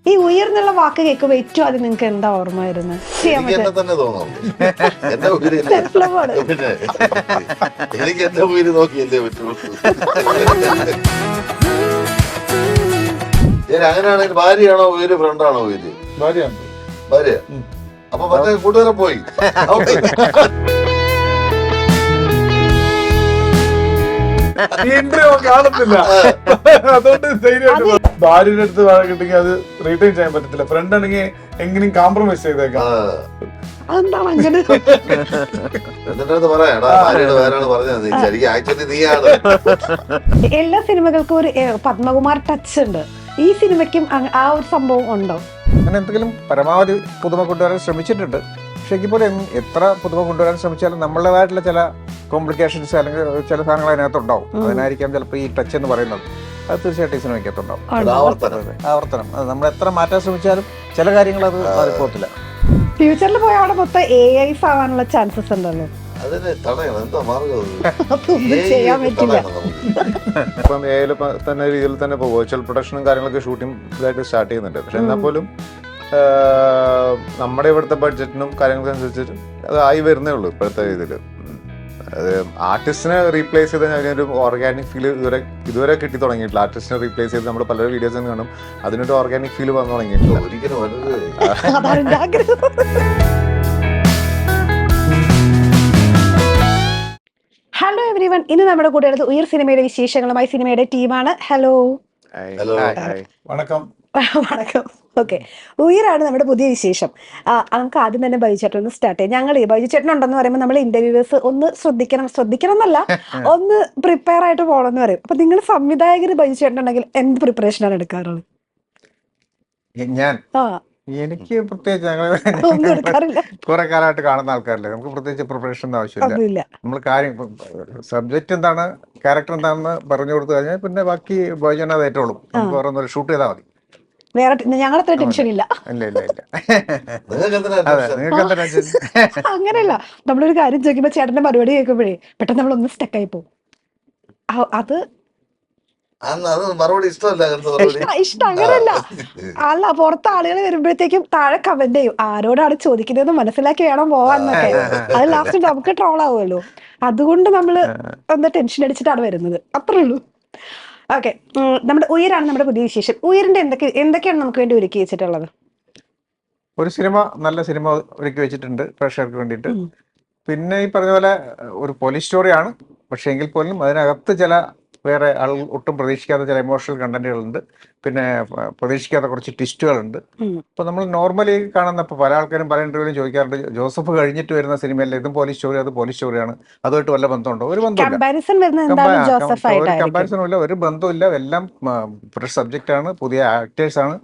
ഈ ഉയർന്നുള്ള വാക്ക് കേൾക്കുമ്പോ ഏറ്റവും ആദ്യം നിങ്ങൾക്ക് എന്താ ഓർമ്മ വരുന്നത്? ചെയ്യാൻ എനിക്ക് എന്നെ തന്നെ തോന്നുള്ളൂ. എന്റെ ഉയര് പിന്നെ എനിക്ക് എന്റെ ഉയര് നോക്കിയല്ലേ പറ്റുള്ളൂ. ഞാൻ അങ്ങനെയാണെങ്കിൽ ഭാര്യയാണോ ഉയര്, ഫ്രണ്ടാണോ ഉയര്? ഭാര്യയാണ്. ഭാര്യ. അപ്പൊ മറ്റേ കൂട്ടുകാരെ പോയി. ഇന്റർവ്യൂ കാണത്തില്ല, അതുകൊണ്ട് ധൈര്യമായിട്ട് ഭാര്യയുടെ അടുത്ത് കിട്ടിയെങ്കിൽ അത് റീറ്റെയിൻ ചെയ്യാൻ പറ്റത്തില്ല. ഫ്രണ്ട് ആണെങ്കിൽ എങ്ങനെയും കോംപ്രമൈസ് ചെയ്തേക്കാം. അതെന്താണ് അങ്ങനെ? എന്നിട്ട് അത് പറയാടാ, ഭാര്യയുടെ പേരാണ് പറഞ്ഞത്. ശരിക്കും ആക്ച്വലി നീയാണ്. എല്ലാ സിനിമകൾക്കും ഒരു പത്മകുമാർ ടച്ച് ഉണ്ട്. ഈ സിനിമയ്ക്കും ആ ഒരു സംഭവം ഉണ്ടോ? അങ്ങനെ എന്തെങ്കിലും പരമാവധി പുതുമ കൊണ്ടുവരാൻ ശ്രമിച്ചിട്ടുണ്ട്. പക്ഷേ എങ്കിൽ പോലും എത്ര പുതുമ കൊണ്ടുവരാൻ ശ്രമിച്ചാലും നമ്മളുടേതായിട്ടുള്ള ചില കോംപ്ലിക്കേഷൻസ് അല്ലെങ്കിൽ ചില സാധനങ്ങൾ അതിനകത്തുണ്ടാവും. അതിനായിരിക്കാം ചിലപ്പോൾ ഈ ടച്ച് എന്ന് പറയുന്നത്. അത് തീർച്ചയായിട്ടും ഈ സിനിമയ്ക്കകത്തുണ്ടാവും. ആവർത്തനം അത് നമ്മൾ എത്ര മാറ്റാൻ ശ്രമിച്ചാലും ചില കാര്യങ്ങൾ അത് മാറിപ്പോകത്തില്ല. ഫ്യൂച്ചറിൽ പോയ അവിടെ മൊത്തം AI ആവാനുള്ള ചാൻസസ് ഉണ്ടല്ലോ. അതിനെ തടയണം. എന്താ മാർഗം? അതൊന്നും ചെയ്യാൻ പറ്റില്ല. ഇപ്പം എയിൽ തന്നെ രീതിയിൽ തന്നെ ഇപ്പോൾ വെർച്വൽ പ്രൊഡക്ഷനും കാര്യങ്ങളൊക്കെ ഷൂട്ടിംഗ് ഇതായിട്ട് സ്റ്റാർട്ട് ചെയ്യുന്നുണ്ട്. പക്ഷെ എന്നാൽ പോലും നമ്മുടെ ഇവിടുത്തെ ബഡ്ജറ്റിനും കാര്യങ്ങൾക്കും അനുസരിച്ചിട്ട് അത് ആയി വരുന്നേ ഉള്ളൂ ഇപ്പോഴത്തെ രീതിയിൽ. അത് ആർട്ടിസ്റ്റിനെ റീപ്ലേസ് ചെയ്ത് അതിനൊരു ഓർഗാനിക് ഫീൽ ഇതുവരെ കിട്ടി തുടങ്ങിയിട്ടില്ല. ആർട്ടിസ്റ്റിനെ റീപ്ലേസ് ചെയ്ത് നമ്മൾ പല വീഡിയോസും കാണും, അതിനൊരു ഓർഗാനിക് ഫീൽ വന്നു തുടങ്ങിയിട്ടില്ല. ഒരിക്കലും അതാണ് എൻ്റെ ആഗ്രഹം. ഹലോ എവരിവൺ, ഇന്ന് നമ്മുടെ കൂടെ ഉള്ളത് ഉയർ സിനിമയുടെ വിശേഷങ്ങളുമായി സിനിമയുടെ ടീമാണ്. ഹലോ. ഹലോ. വണക്കം. വണക്കം. ഓക്കെ, ഉയരാണ് നമ്മുടെ പുതിയ വിശേഷം. നമുക്ക് ആദ്യം തന്നെ ബൈജു ചേട്ടൻ ഒന്ന് സ്റ്റാർട്ട് ചെയ്യാം. ഞങ്ങൾ ബൈജു ചേട്ടൻ ഉണ്ടെന്ന് പറയുമ്പോൾ നമ്മൾ ഇന്റർവ്യൂവേഴ്സ് ഒന്ന് ശ്രദ്ധിക്കണം എന്നല്ല, ഒന്ന് പ്രിപ്പയർ ആയിട്ട് പോകണം എന്ന് പറയും. അപ്പൊ നിങ്ങൾ സംവിധായകർ ബൈജു ചേട്ടൻ ഉണ്ടെങ്കിൽ എന്ത് പ്രിപ്പറേഷനാണ് എടുക്കാറുള്ളത്? ഞാൻ എനിക്ക് പ്രത്യേകിച്ച് ഒന്നും എടുക്കാറില്ല. കുറെ കാലമായിട്ട് കാണുന്ന ആൾക്കാരല്ലേ, നമുക്ക് പ്രത്യേകിച്ച് പ്രിപ്പറേഷൻ ഒന്നും ആവശ്യമില്ല. നമ്മൾ കാര്യം സബ്ജക്റ്റ് എന്താണ്, ക്യാരക്ടർ എന്താണെന്ന് പറഞ്ഞു കൊടുത്തു കഴിഞ്ഞാൽ പിന്നെ ബാക്കി ബോജന അത് ഏറ്റോളും. നമുക്ക് വേറെ ഷൂട്ട് ചെയ്താൽ മതി. വേറെ ഞങ്ങളത്ര ടെൻഷൻ ഇല്ല. ഇല്ല ഇല്ല ഇല്ല. അതെ, നിങ്ങൾക്ക് എന്താ ടെൻഷൻ? അങ്ങനെയല്ല, നമ്മളൊരു കാര്യം ചോദിക്കുമ്പോ ചേട്ടന്റെ മറുപടി കേൾക്കുമ്പോഴേ പെട്ടെന്ന് നമ്മളൊന്ന് സ്റ്റക്കായി പോകും. അത് മറുപടി ഇഷ്ടമല്ല. ഇഷ്ടം അങ്ങനെയല്ല. അല്ല, പുറത്ത് ആളുകൾ വരുമ്പോഴത്തേക്കും താഴെ കമന്റ് ചെയ്യും, ആരോടാണ് ചോദിക്കുന്നതെന്ന് മനസ്സിലാക്കി വേണം പോവാന്നൊക്കെ. അത് ലാസ്റ്റ് നമുക്ക് ട്രോൾ ആവുമല്ലോ. അതുകൊണ്ട് നമ്മള് എന്താ ടെൻഷൻ അടിച്ചിട്ടാണ് വരുന്നത്, അത്രേ ഉള്ളൂ. ഓക്കെ, നമ്മുടെ ഉയരാണ് നമ്മുടെ പുതിയ വിശേഷം. ഉയരിന്റെ എന്തൊക്കെയാണ് നമുക്ക് വേണ്ടി ഒരുക്കി വെച്ചിട്ടുള്ളത്? ഒരു സിനിമ, നല്ല സിനിമ ഒരുക്കി വെച്ചിട്ടുണ്ട് പ്രേക്ഷകർക്ക് വേണ്ടിയിട്ട്. പിന്നെ ഈ പറഞ്ഞ പോലെ ഒരു പോലീസ് സ്റ്റോറിയാണ്, പക്ഷേ എങ്കിൽ പോലും അതിനകത്ത് ചില വേറെ ആളുകൾ ഒട്ടും പ്രതീക്ഷിക്കാത്ത ചില ഇമോഷണൽ കണ്ടന്റുകളുണ്ട്. പിന്നെ പ്രതീക്ഷിക്കാത്ത കുറച്ച് ട്വിസ്റ്റുകളുണ്ട്. ഇപ്പൊ നമ്മൾ നോർമലി കാണുന്ന, ഇപ്പൊ പല ആൾക്കാരും പല ഇന്റർവ്യൂവിലും ചോദിക്കാറുണ്ട്, ജോസഫ് കഴിഞ്ഞിട്ട് വരുന്ന സിനിമയല്ലേ ഇതും പോലീസ് സ്റ്റോറി, അത് പോലീസ് സ്റ്റോറിയാണ്, അതുമായിട്ട് വല്ല ബന്ധമുണ്ടോ? ഒരു ബന്ധമില്ല. ഒരു കമ്പാരിസണും ഇല്ല, ഒരു ബന്ധമില്ല. എല്ലാം ഫ്രഷ് സബ്ജക്റ്റ് ആണ്, പുതിയ ആക്ടേഴ്സാണ്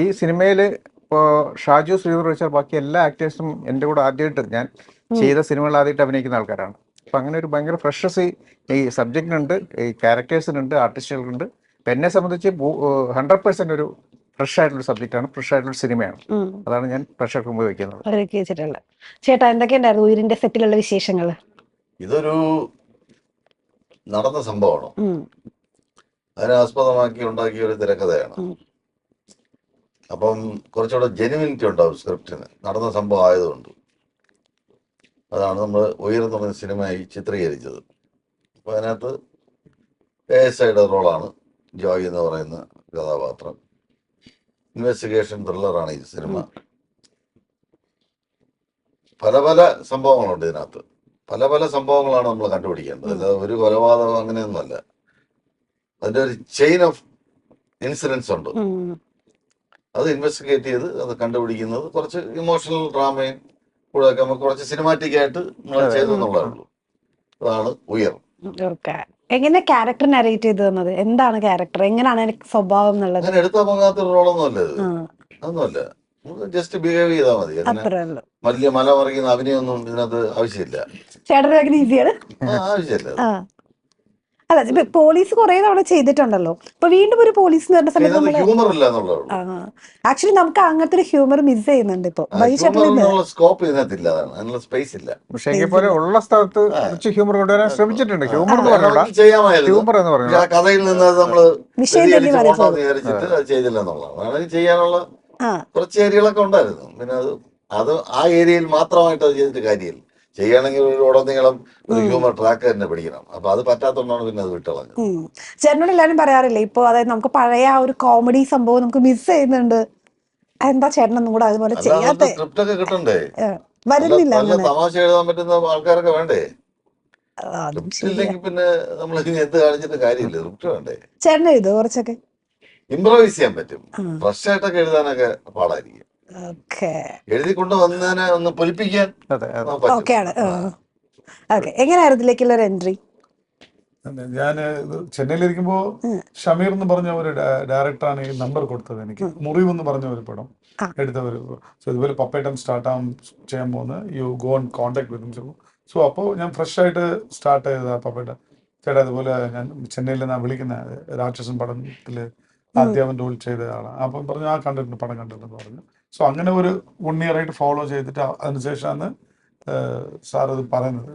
ഈ സിനിമയിൽ. ഇപ്പോൾ ഷാജു ശ്രീധർ വെച്ചാൽ ബാക്കി എല്ലാ ആക്ടേഴ്സും എൻ്റെ കൂടെ ആദ്യമായിട്ട് ഞാൻ ചെയ്ത സിനിമകൾ ആദ്യമായിട്ട് അഭിനയിക്കുന്ന ആൾക്കാരാണ്. അപ്പം അങ്ങനെ ഒരു ഭയങ്കര ഫ്രഷസ് ഈ സബ്ജക്റ്റിനുണ്ട്, ഈ ക്യാരക്ടേഴ്സിനുണ്ട്, ആർട്ടിസ്റ്റുകൾക്കുണ്ട്. അപ്പം എന്നെ സംബന്ധിച്ച് 100% ഒരു ഫ്രഷ് ആയിട്ടുള്ള സബ്ജക്റ്റാണ്, ഫ്രഷ് ആയിട്ടുള്ള സിനിമയാണ്. അതാണ് ഞാൻ പ്രേക്ഷകർക്ക് മുമ്പ് വയ്ക്കുന്നത്. ചേട്ടാ, എന്തൊക്കെയുണ്ടായിരുന്നു ഉയരിന്റെ സെറ്റിലുള്ള വിശേഷങ്ങൾ? ഇതൊരു നടന്ന സംഭവമാണ്, അതിനെ ആസ്പദമാക്കി ഉണ്ടാക്കിയ ഒരു തിരക്കഥയാണ്. അപ്പം കുറച്ചുകൂടെ ജെനുവിനിറ്റി ഉണ്ടാവും സ്ക്രിപ്റ്റിന്, നടന്ന സംഭവം ആയതുകൊണ്ട്. അതാണ് നമ്മൾ ഉയർന്നു പറഞ്ഞ സിനിമയായി ചിത്രീകരിച്ചത്. അപ്പോൾ അതിനകത്ത് ASIയുടെ റോളാണ് ജോയ് എന്ന് പറയുന്ന കഥാപാത്രം. ഇൻവെസ്റ്റിഗേഷൻ ത്രില്ലറാണ് ഈ സിനിമ. പല പല സംഭവങ്ങളുണ്ട് ഇതിനകത്ത്, പല പല സംഭവങ്ങളാണ് നമ്മൾ കണ്ടുപിടിക്കേണ്ടത്. അല്ലാതെ ഒരു കൊലപാതകം അങ്ങനെയൊന്നുമല്ല. അതിൻ്റെ ഒരു ചെയിൻ ഓഫ് ഇൻസിഡൻസ് ഉണ്ട്. അത് ഇൻവെസ്റ്റിഗേറ്റ് ചെയ്ത് അത് കണ്ടുപിടിക്കുന്നത് കുറച്ച് ഇമോഷണൽ ഡ്രാമയും കൂടെ ഒക്കെ നമുക്ക് കുറച്ച് സിനിമാറ്റിക് ആയിട്ട് നമ്മൾ ചെയ്തെന്നുള്ളതേ ഉള്ളൂ. അതാണ് ഉയർ. എങ്ങനെ ക്യാരക്ടർ നരേറ്റ് ചെയ്ത് തന്നത്? എന്താണ് ക്യാരക്ടർ, എങ്ങനെയാണ് എനിക്ക് സ്വഭാവം എന്നുള്ളത്? അങ്ങനെ എടുത്താൽ പോകാത്തൊരു റോളൊന്നും അല്ല ഇത്. അതൊന്നുമല്ല, നമുക്ക് ജസ്റ്റ് ബിഹേവ് ചെയ്താൽ മതി. അങ്ങനെ വലിയ മല മറിക്കുന്ന അഭിനയൊന്നും ഇതിനകത്ത് ആവശ്യമില്ല. ചേട്ടൻ ഈസിയാണ്. ആവശ്യമില്ല. അല്ല ഇപ്പൊ പോലീസ് കുറെ തവണ ചെയ്തിട്ടുണ്ടല്ലോ, ഇപ്പൊ വീണ്ടും ഒരു പോലീസ് എന്ന് പറഞ്ഞ സമയത്ത് നമ്മള് ഹ്യൂമർ ഇല്ല എന്നുള്ളതാണ്. ആക്ച്വലി നമുക്ക് അങ്ങനത്തെ ഒരു ഹ്യൂമർ മിസ് ചെയ്യുന്നുണ്ട് ഇപ്പൊ. ഹ്യൂമറിനുള്ള സ്കോപ്പ് ഇതിനകത്തില്ല, അതാണ് അതിനുള്ള സ്പേസ് ഇല്ല. പക്ഷെ എങ്കിൽ പോലെ ഉള്ള സ്ഥലത്ത് കുറച്ച് ഹ്യൂമർ കൊണ്ടുവരാൻ ശ്രമിച്ചിട്ടുണ്ട്. ഹ്യൂമർ എന്ന് പറഞ്ഞാൽ വേണമെങ്കിൽ ചെയ്യാമായിരുന്നു. ഹ്യൂമർ എന്ന് പക്ഷെ ആ പറഞ്ഞാൽ കഥയിൽ നിന്ന് അത് നമ്മള് വിഷയം തന്നെ പോകണമെന്ന് വിചാരിച്ചിട്ട് അത് ചെയ്തില്ല എന്നുള്ളതാണ്. വേണമെങ്കിൽ ചെയ്യാനുള്ള കുറച്ച് ഏരിയകളൊക്കെ ഉണ്ടായിരുന്നു. പിന്നെ അത് ആ ഏരിയയിൽ മാത്രമായിട്ട് അത് ചെയ്തിട്ട് കാര്യമില്ല. ചെയ്യുകയാണെങ്കിൽ ഒരു ഉടനീളം ഒരു ഹ്യൂമർ ട്രാക്ക് തന്നെ പിടിക്കണം. അപ്പൊ അത് പറ്റാത്തതുകൊണ്ടാണ് പിന്നെ അത് വിട്ടളഞ്ഞത്. ചേട്ടനോട് എല്ലാവരും പറയാറില്ലേ ഇപ്പൊ, അതായത് നമുക്ക് പഴയ ആ ഒരു കോമഡി സംഭവം നമുക്ക് മിസ് ചെയ്യുന്നുണ്ട്, എന്താ ചേട്ടനൊന്നും കൂടെ അതുപോലെ ചെയ്യാത്ത? സ്ക്രിപ്റ്റ് ഒക്കെ കിട്ടണ്ടേ, വരുന്നില്ല നല്ല തമാശ എഴുതാൻ പറ്റുന്ന ആൾക്കാരൊക്കെ വേണ്ടേ? അതും സ്ക്രിപ്റ്റ് ഇല്ലെങ്കിൽ പിന്നെ നമ്മൾ ഇനി എന്ത് കാണിച്ചിട്ട് കാര്യമില്ല, സ്ക്രിപ്റ്റ് വേണ്ടേ? ചേട്ടൻ എഴുതുമോ കുറച്ചൊക്കെ? ഇംപ്രവൈസ് ചെയ്യാൻ പറ്റും, ഫ്രഷ് ആയിട്ടൊക്കെ എഴുതാനൊക്കെ പാടായിരിക്കും. എഴുതി കൊണ്ട് വന്നതിനെ ഒന്ന് പൊലിപ്പിക്കാൻ ഓക്കെയാണ്. ഓക്കെ, എങ്ങനെയായിരുന്നു ഇതിലേക്കുള്ള ഒരു എൻട്രി? ഞാൻ ചെന്നൈയിലിരിക്കുമ്പോൾ ഷമീർ എന്ന് പറഞ്ഞ ഒരു ഡയറക്ടറാണ് ഈ നമ്പർ കൊടുത്തത് എനിക്ക്. മുറിവ് എന്ന് പറഞ്ഞ ഒരു പടം എടുത്ത ഒരു, സോ ഇതുപോലെ പപ്പേട്ടൻ ചെയ്യാൻ പോകുന്നത്, you go on contact with. So അപ്പോൾ ഞാൻ ഫ്രഷ് ആയിട്ട് സ്റ്റാർട്ട് ചെയ്തതാണ് പപ്പേട്ട ചേട്ടാ, അതുപോലെ ഞാൻ ചെന്നൈയിൽ നിന്നാണ് വിളിക്കുന്നത്, രാക്ഷസൻ പടത്തിൽ ആദ്യം റോൾ ചെയ്ത ആളാണ്. അപ്പം പറഞ്ഞു ആ കണ്ടിട്ടുണ്ട്, പടം കണ്ടിട്ടുണ്ടെന്ന് പറഞ്ഞു. സോ അങ്ങനെ ഒരു 1 year ആയിട്ട് ഫോളോ ചെയ്തിട്ട് അതിനുശേഷമാണ് സാർ ഇത് പറയുന്നത്,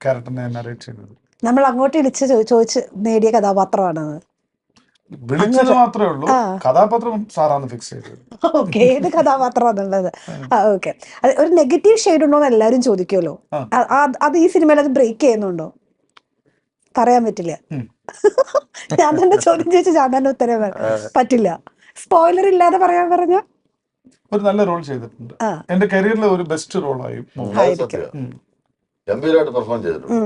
ക്യാരക്ടറിനെ നറേറ്റ് ചെയ്യുന്നത്. നമ്മൾ അങ്ങോട്ട് വിളിച്ച് ചോദിച്ച് നേടിയ കഥാപാത്രമാണ്. വിളിച്ചത് മാത്രമേ ഉള്ളൂ, കഥാപാത്രം സാറാണ് ഫിക്സ് ചെയ്തത്. ഓക്കെ, ഏത് കഥാപാത്രമാണുള്ളത്? ഓക്കെ, ഒരു നെഗറ്റീവ് ഷെയ്ഡ് ഉണ്ടോ എന്ന് എല്ലാവരും ചോദിക്കുമല്ലോ, അത് ഈ സിനിമയിൽ അത് ബ്രേക്ക് ചെയ്യുന്നുണ്ടോ? പറയാൻ പറ്റില്ല. ഞാൻ തന്നെ ചോദ്യം ചോദിച്ചു, ഞാൻ തന്നെ ഉത്തരം പറ്റില്ല. സ്പോയിലർ ഇല്ലാതെ പറയാൻ പറഞ്ഞ ഒരു നല്ല റോൾ ചെയ്തിട്ടുണ്ട്. എന്റെ കരിയറിലെ ഒരു ബെസ്റ്റ് റോളായി ഗംഭീരമായിട്ട് പെർഫോം ചെയ്തിട്ടുണ്ട്.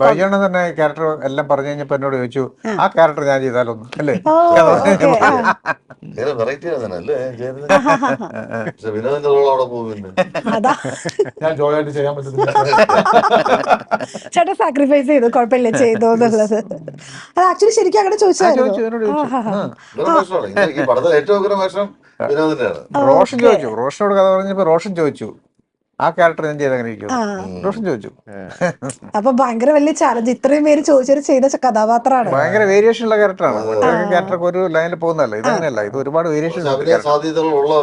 ബൈജാണ് തന്നെ ക്യാരക്ടർ എല്ലാം പറഞ്ഞു കഴിഞ്ഞപ്പോ എന്നോട് ചോദിച്ചു, ആ ക്യാരക്ടർ ഞാൻ ചെയ്താലൊന്നും അല്ലേ? വെറൈറ്റി ആണല്ലേ വിനോദിന്റെ റോൾ അവിടെ പോകുന്നില്ല, ഞാൻ ജോയായിട്ട് ചെയ്യാൻ പറ്റുന്നില്ല. ചേട്ടാ സാക്രിഫൈസ് ചെയ്തു, കുഴപ്പമില്ല ചെയ്തോ എന്നുള്ളത്. അത് ആക്ച്വലി ശരിക്കും അങ്ങനെ ചോദിച്ചായിരുന്നു. ഈ പടത്തിൽ ഏറ്റവും വേഷം വിനോദിന്റെയാണ്. റോഷനോട് കഥ പറഞ്ഞപ്പോ റോഷൻ ചോദിച്ചു, ആ ക്യാരക്ടർ ഞാൻ ചെയ്ത് അങ്ങനെ റോഷൻ ചോദിച്ചു. അപ്പൊ ഭയങ്കര വലിയ ചാലഞ്ച്, ഇത്രയും പേര് ചോദിച്ചൊരു ചെയ്ത കഥാപാത്രമാണ്. ഭയങ്കര വേരിയേഷൻ ഉള്ള ക്യാരക്ടറാണ്. ക്യാരക്ടർ ഒരു ലൈനിൽ പോകുന്നതല്ല, ഇത് അങ്ങനെയല്ല, ഇത് ഒരുപാട് വേരിയേഷൻ സാധ്യതകളുള്ള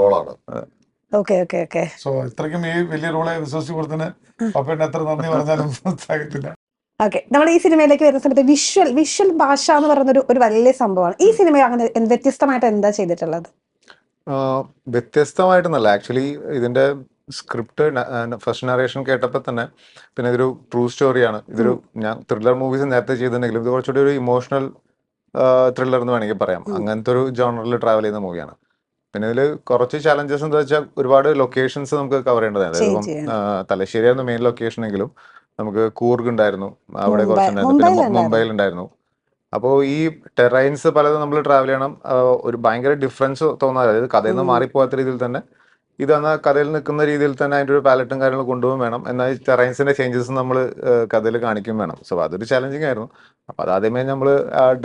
റോളാണ്. Okay okay okay. സോ ഇത്രയ്ക്കും ഈ വലിയ റോളെ വിശ്വസിച്ച് കൊടുത്തിന് പപ്പേട്ടന് എത്ര നന്ദി പറഞ്ഞാലും സാധിക്കില്ല. ഓക്കെ, നമ്മൾ ഈ സിനിമയിലേക്ക് വരുന്ന സമയത്ത് വിഷ്വൽ ഭാഷ എന്ന് പറയുന്ന ഒരു വലിയ സംഭവമാണ്. ഈ സിനിമ അങ്ങനെ വ്യത്യസ്തമായിട്ട് എന്താ ചെയ്തിട്ടുള്ളത്? വ്യത്യസ്തമായിട്ടൊന്നല്ല, ആക്ച്വലി ഇതിന്റെ സ്ക്രിപ്റ്റ് ഫസ്റ്റ് നറേഷൻ കേട്ടപ്പോൾ തന്നെ, പിന്നെ ഇതൊരു ട്രൂ സ്റ്റോറിയാണ്. ഇതൊരു ഞാൻ ത്രില്ലർ മൂവീസ് നേരത്തെ ചെയ്തിട്ടുണ്ടെങ്കിലും ഇത് കുറച്ചുകൂടി ഒരു ഇമോഷണൽ ത്രില്ലർ എന്ന് വേണമെങ്കിൽ പറയാം. അങ്ങനത്തെ ഒരു ജോണറിൽ ട്രാവൽ ചെയ്യുന്ന മൂവിയാണ്. പിന്നെ ഇതിൽ കുറച്ച് ചാലഞ്ചസ് എന്താ വെച്ചാൽ, ഒരുപാട് ലൊക്കേഷൻസ് നമുക്ക് കവർ ചെയ്യേണ്ടതായിരുന്നു. ഇപ്പം തലശ്ശേരിയായിരുന്നു മെയിൻ ലൊക്കേഷൻ എങ്കിലും നമുക്ക് കൂർഗ് ഉണ്ടായിരുന്നു, അവിടെ കുറച്ചുണ്ടായിരുന്നു, പിന്നെ മുംബൈയിലുണ്ടായിരുന്നു. അപ്പോൾ ഈ ടെറൈൻസ് പലതും നമ്മൾ ട്രാവൽ ചെയ്യണം. ഒരു ഭയങ്കര ഡിഫറൻസ് തോന്നാതെ, അതായത് കഥയിൽ നിന്ന് മാറിപ്പോകാത്ത രീതിയിൽ തന്നെ ഇതെന്ന കഥയിൽ നിൽക്കുന്ന രീതിയിൽ തന്നെ അതിൻ്റെ ഒരു പാലറ്റും കാര്യങ്ങളും കൊണ്ടുപോകും വേണം. എന്നാൽ ടെറൈൻസിന്റെ ചേഞ്ചസ് നമ്മൾ കഥയിൽ കാണിക്കും വേണം. സോ അതൊരു ചാലഞ്ചിങ് ആയിരുന്നു. അപ്പോൾ അത് ആദ്യമേ നമ്മൾ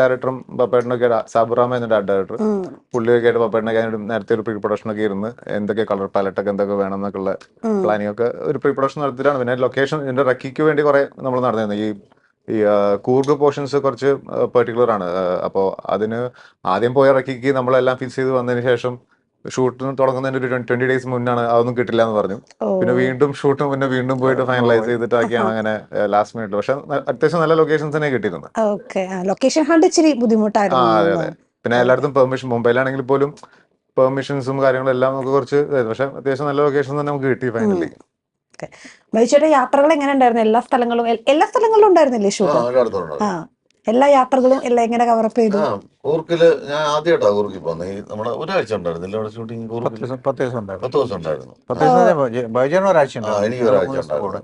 ഡയറക്ടറും പപ്പേട്ടനൊക്കെ, സാബുറാമ എന്നൊരു ആർട്ട് ഡയറക്ടർ, പുള്ളിയൊക്കെ ആയിട്ട് പപ്പേട്ടനൊക്കെ നേരത്തെ ഒരു പ്രീ പ്രൊഡക്ഷനൊക്കെ ഇരുന്ന് എന്തൊക്കെ കളർ പാലറ്റൊക്കെ എന്തൊക്കെ വേണം എന്നൊക്കെയുള്ള പ്ലാനിങ് ഒക്കെ ഒരു പ്രീ പ്രൊഡക്ഷൻ നടത്തിയിട്ടാണ്. പിന്നെ ലൊക്കേഷൻ ഇതിന്റെ റക്കിക്ക് വേണ്ടി കുറെ നമ്മൾ നടന്നിരുന്നു. ഈ കൂർഗ് പോർഷൻസ് കുറച്ച് പെർട്ടിക്കുലർ ആണ്. അപ്പോൾ അതിന് ആദ്യം പോയ റക്കിക്ക് നമ്മളെല്ലാം ഫിക്സ് ചെയ്ത് വന്നതിന് ശേഷം ഷൂട്ടിന് തുടങ്ങുന്നതിന് ഒരു 20 days മുന്നാണ് അതൊന്നും കിട്ടില്ല എന്ന് പറഞ്ഞു. പിന്നെ വീണ്ടും ഷൂട്ട് മുന്നേ വീണ്ടും പോയിട്ട് ഫൈനലൈസ് ചെയ്തിട്ടാക്കിയാണ് അങ്ങനെ ലാസ്റ്റ് മിനിറ്റ്. പക്ഷെ അത്യാവശ്യം നല്ല ലൊക്കേഷൻസ് തന്നെ കിട്ടിയിരുന്നത്. ലൊക്കേഷൻ ഹണ്ട് ഇച്ചിരി ബുദ്ധിമുട്ടായിരുന്നു. അതെ അതെ. പിന്നെ എല്ലായിടത്തും പെർമിഷൻ, മുംബൈയിലാണെങ്കിൽ പോലും പെർമിഷൻസും കാര്യങ്ങളും എല്ലാം നമുക്ക് കുറച്ച്, പക്ഷെ അത്യാവശ്യം നല്ല ലൊക്കേഷൻ തന്നെ നമുക്ക് കിട്ടി ഫൈനലി. ബൈചേട്ടാ യാത്രകൾ എങ്ങനെ ഉണ്ടായിരുന്നു? എല്ലാ സ്ഥലങ്ങളിലും ഉണ്ടായിരുന്നില്ലേ ഷൂട്ട്? എല്ലാ യാത്രകളും എല്ലാം എങ്ങനെ കവറപ്പ് ചെയ്തു? കൂർക്കില് ഞാൻ ആദ്യമായിട്ടാണ് കൂർക്കിൽ പോകുന്നത്. നമ്മുടെ ഒരാഴ്ച ഉണ്ടായിരുന്നില്ല ഇവിടെ ഷൂട്ടിങ്. 10 ദിവസം ഉണ്ടായിരുന്നു. എനിക്ക് ഒരാഴ്ച ഉണ്ടായിരുന്നു.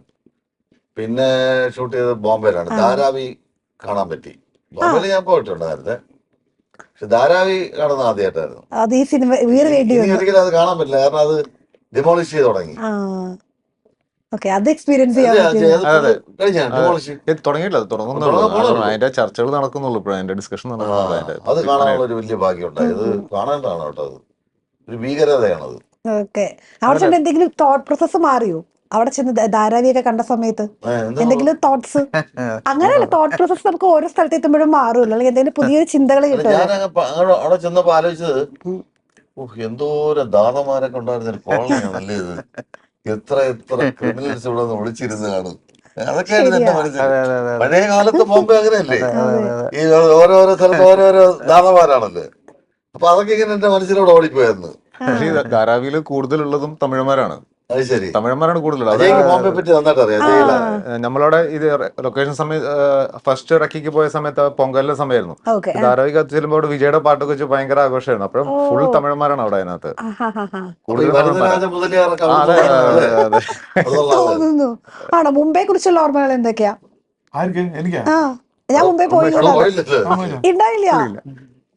പിന്നെ ഷൂട്ട് ചെയ്തത് ബോംബെയിലാണ്. ധാരാവി കാണാൻ പറ്റി. ബോംബെയിൽ ഞാൻ പോയിട്ടുണ്ട് നേരത്തെ, പക്ഷെ ധാരാവി കാണുന്ന ആദ്യമായിട്ടായിരുന്നു. അത് ഈ സിനിമ ഒരിക്കലും അത് കാണാൻ പറ്റില്ല, കാരണം അത് ഡിമോളിഷ് ചെയ്ത് തുടങ്ങി. അത് എക്സ്പീരിയൻസ് തുടങ്ങിയിട്ടില്ല, തുടങ്ങുന്നുള്ളൂ. അതിന്റെ ചർച്ചകൾ നടക്കുന്നുള്ളൂ, ഇപ്പോഴും അതിന്റെ ഡിസ്കഷൻ നടക്കുന്നുള്ളൂ. അത് കാണാനുള്ള ഒരു വലിയ ഭാഗ്യം ഉണ്ടായി. അത് കാണേണ്ടതാണ് കേട്ടോ, അത് ഒരു ഭീകരതയാണത്. എന്തെങ്കിലും തോട്ട് പ്രോസസ് മാറിയോ അവിടെ ചെന്ന് ധാരാവിയൊക്കെ കണ്ട സമയത്ത് എന്താ എന്തെങ്കിലും തോട്ട്സ്? അങ്ങനെയല്ല, തോട്ട് പ്രോസസ് നമുക്ക് ഓരോ സ്ഥലത്ത് എത്തുമ്പോഴും മാറുമല്ലോ, അല്ലെങ്കിൽ എന്തെങ്കിലും പുതിയ ചിന്തകൾ അല്ല, കിട്ടുമല്ലോ. ഞാൻ അവിടെ ചെന്നപ്പോ ആലോചിച്ചത്, എന്തോരം ദാതമാരൊക്കെ ഉണ്ടായിരുന്ന ഒരു കോളനിയാണല്ലേ ഇത്. എത്ര എത്ര ക്രിമിനൽസ് ഇവിടെ നിന്ന് ഒളിച്ചിരുന്ന് കാണും. അതൊക്കെയായിരുന്നു എന്റെ മനസ്സിൽ. പഴയ കാലത്ത് ബോംബെ അങ്ങനെയല്ലേ, ഈ ഓരോരോ സ്ഥലത്ത് ഓരോരോ ദാതമാരാണല്ലേ. അപ്പൊ അതൊക്കെ ഇങ്ങനെ എന്റെ മനസ്സിലൂടെ ഓടിപ്പോയായിരുന്നു. പക്ഷേ ഈ ധാരാവിയിൽ കൂടുതലുള്ളതും തമിഴന്മാരാണ്. അത് ശരി. തമിഴന്മാരാണ് കൂടുതലുള്ളത്. അജയ്ക്ക് ബോംബെ പറ്റി നന്നായിട്ട് അറിയാം. നമ്മളവിടെ ഇത് ലൊക്കേഷൻ സമയത്ത് ഫസ്റ്റ് റക്കിക്ക് പോയ സമയത്ത് പൊങ്കലിന്റെ സമയമായിരുന്നു. ഓക്കെ. ധാരാവി കത്ത് ചെല്ലുമ്പോൾ അവിടെ വിജയുടെ പാട്ടൊക്കെ വെച്ച് ഭയങ്കര ആഘോഷമായിരുന്നു. അപ്പോഴും ഫുൾ തമിഴന്മാരാണ് അവിടെ അതിനകത്ത് കൂടുതൽ വരദരാജ മുതലിയാറൊക്കെ അതെ അതെ അതെ. തോന്നുന്നു. ആണോ? മുംബൈയെ കുറിച്ചുള്ള ഓർമ്മകൾ എന്തൊക്കെയാ? ആർക്ക്? എനിക്കാ? ആ, ഞാൻ മുംബൈ പോയില്ല. ഉണ്ടായില്ല.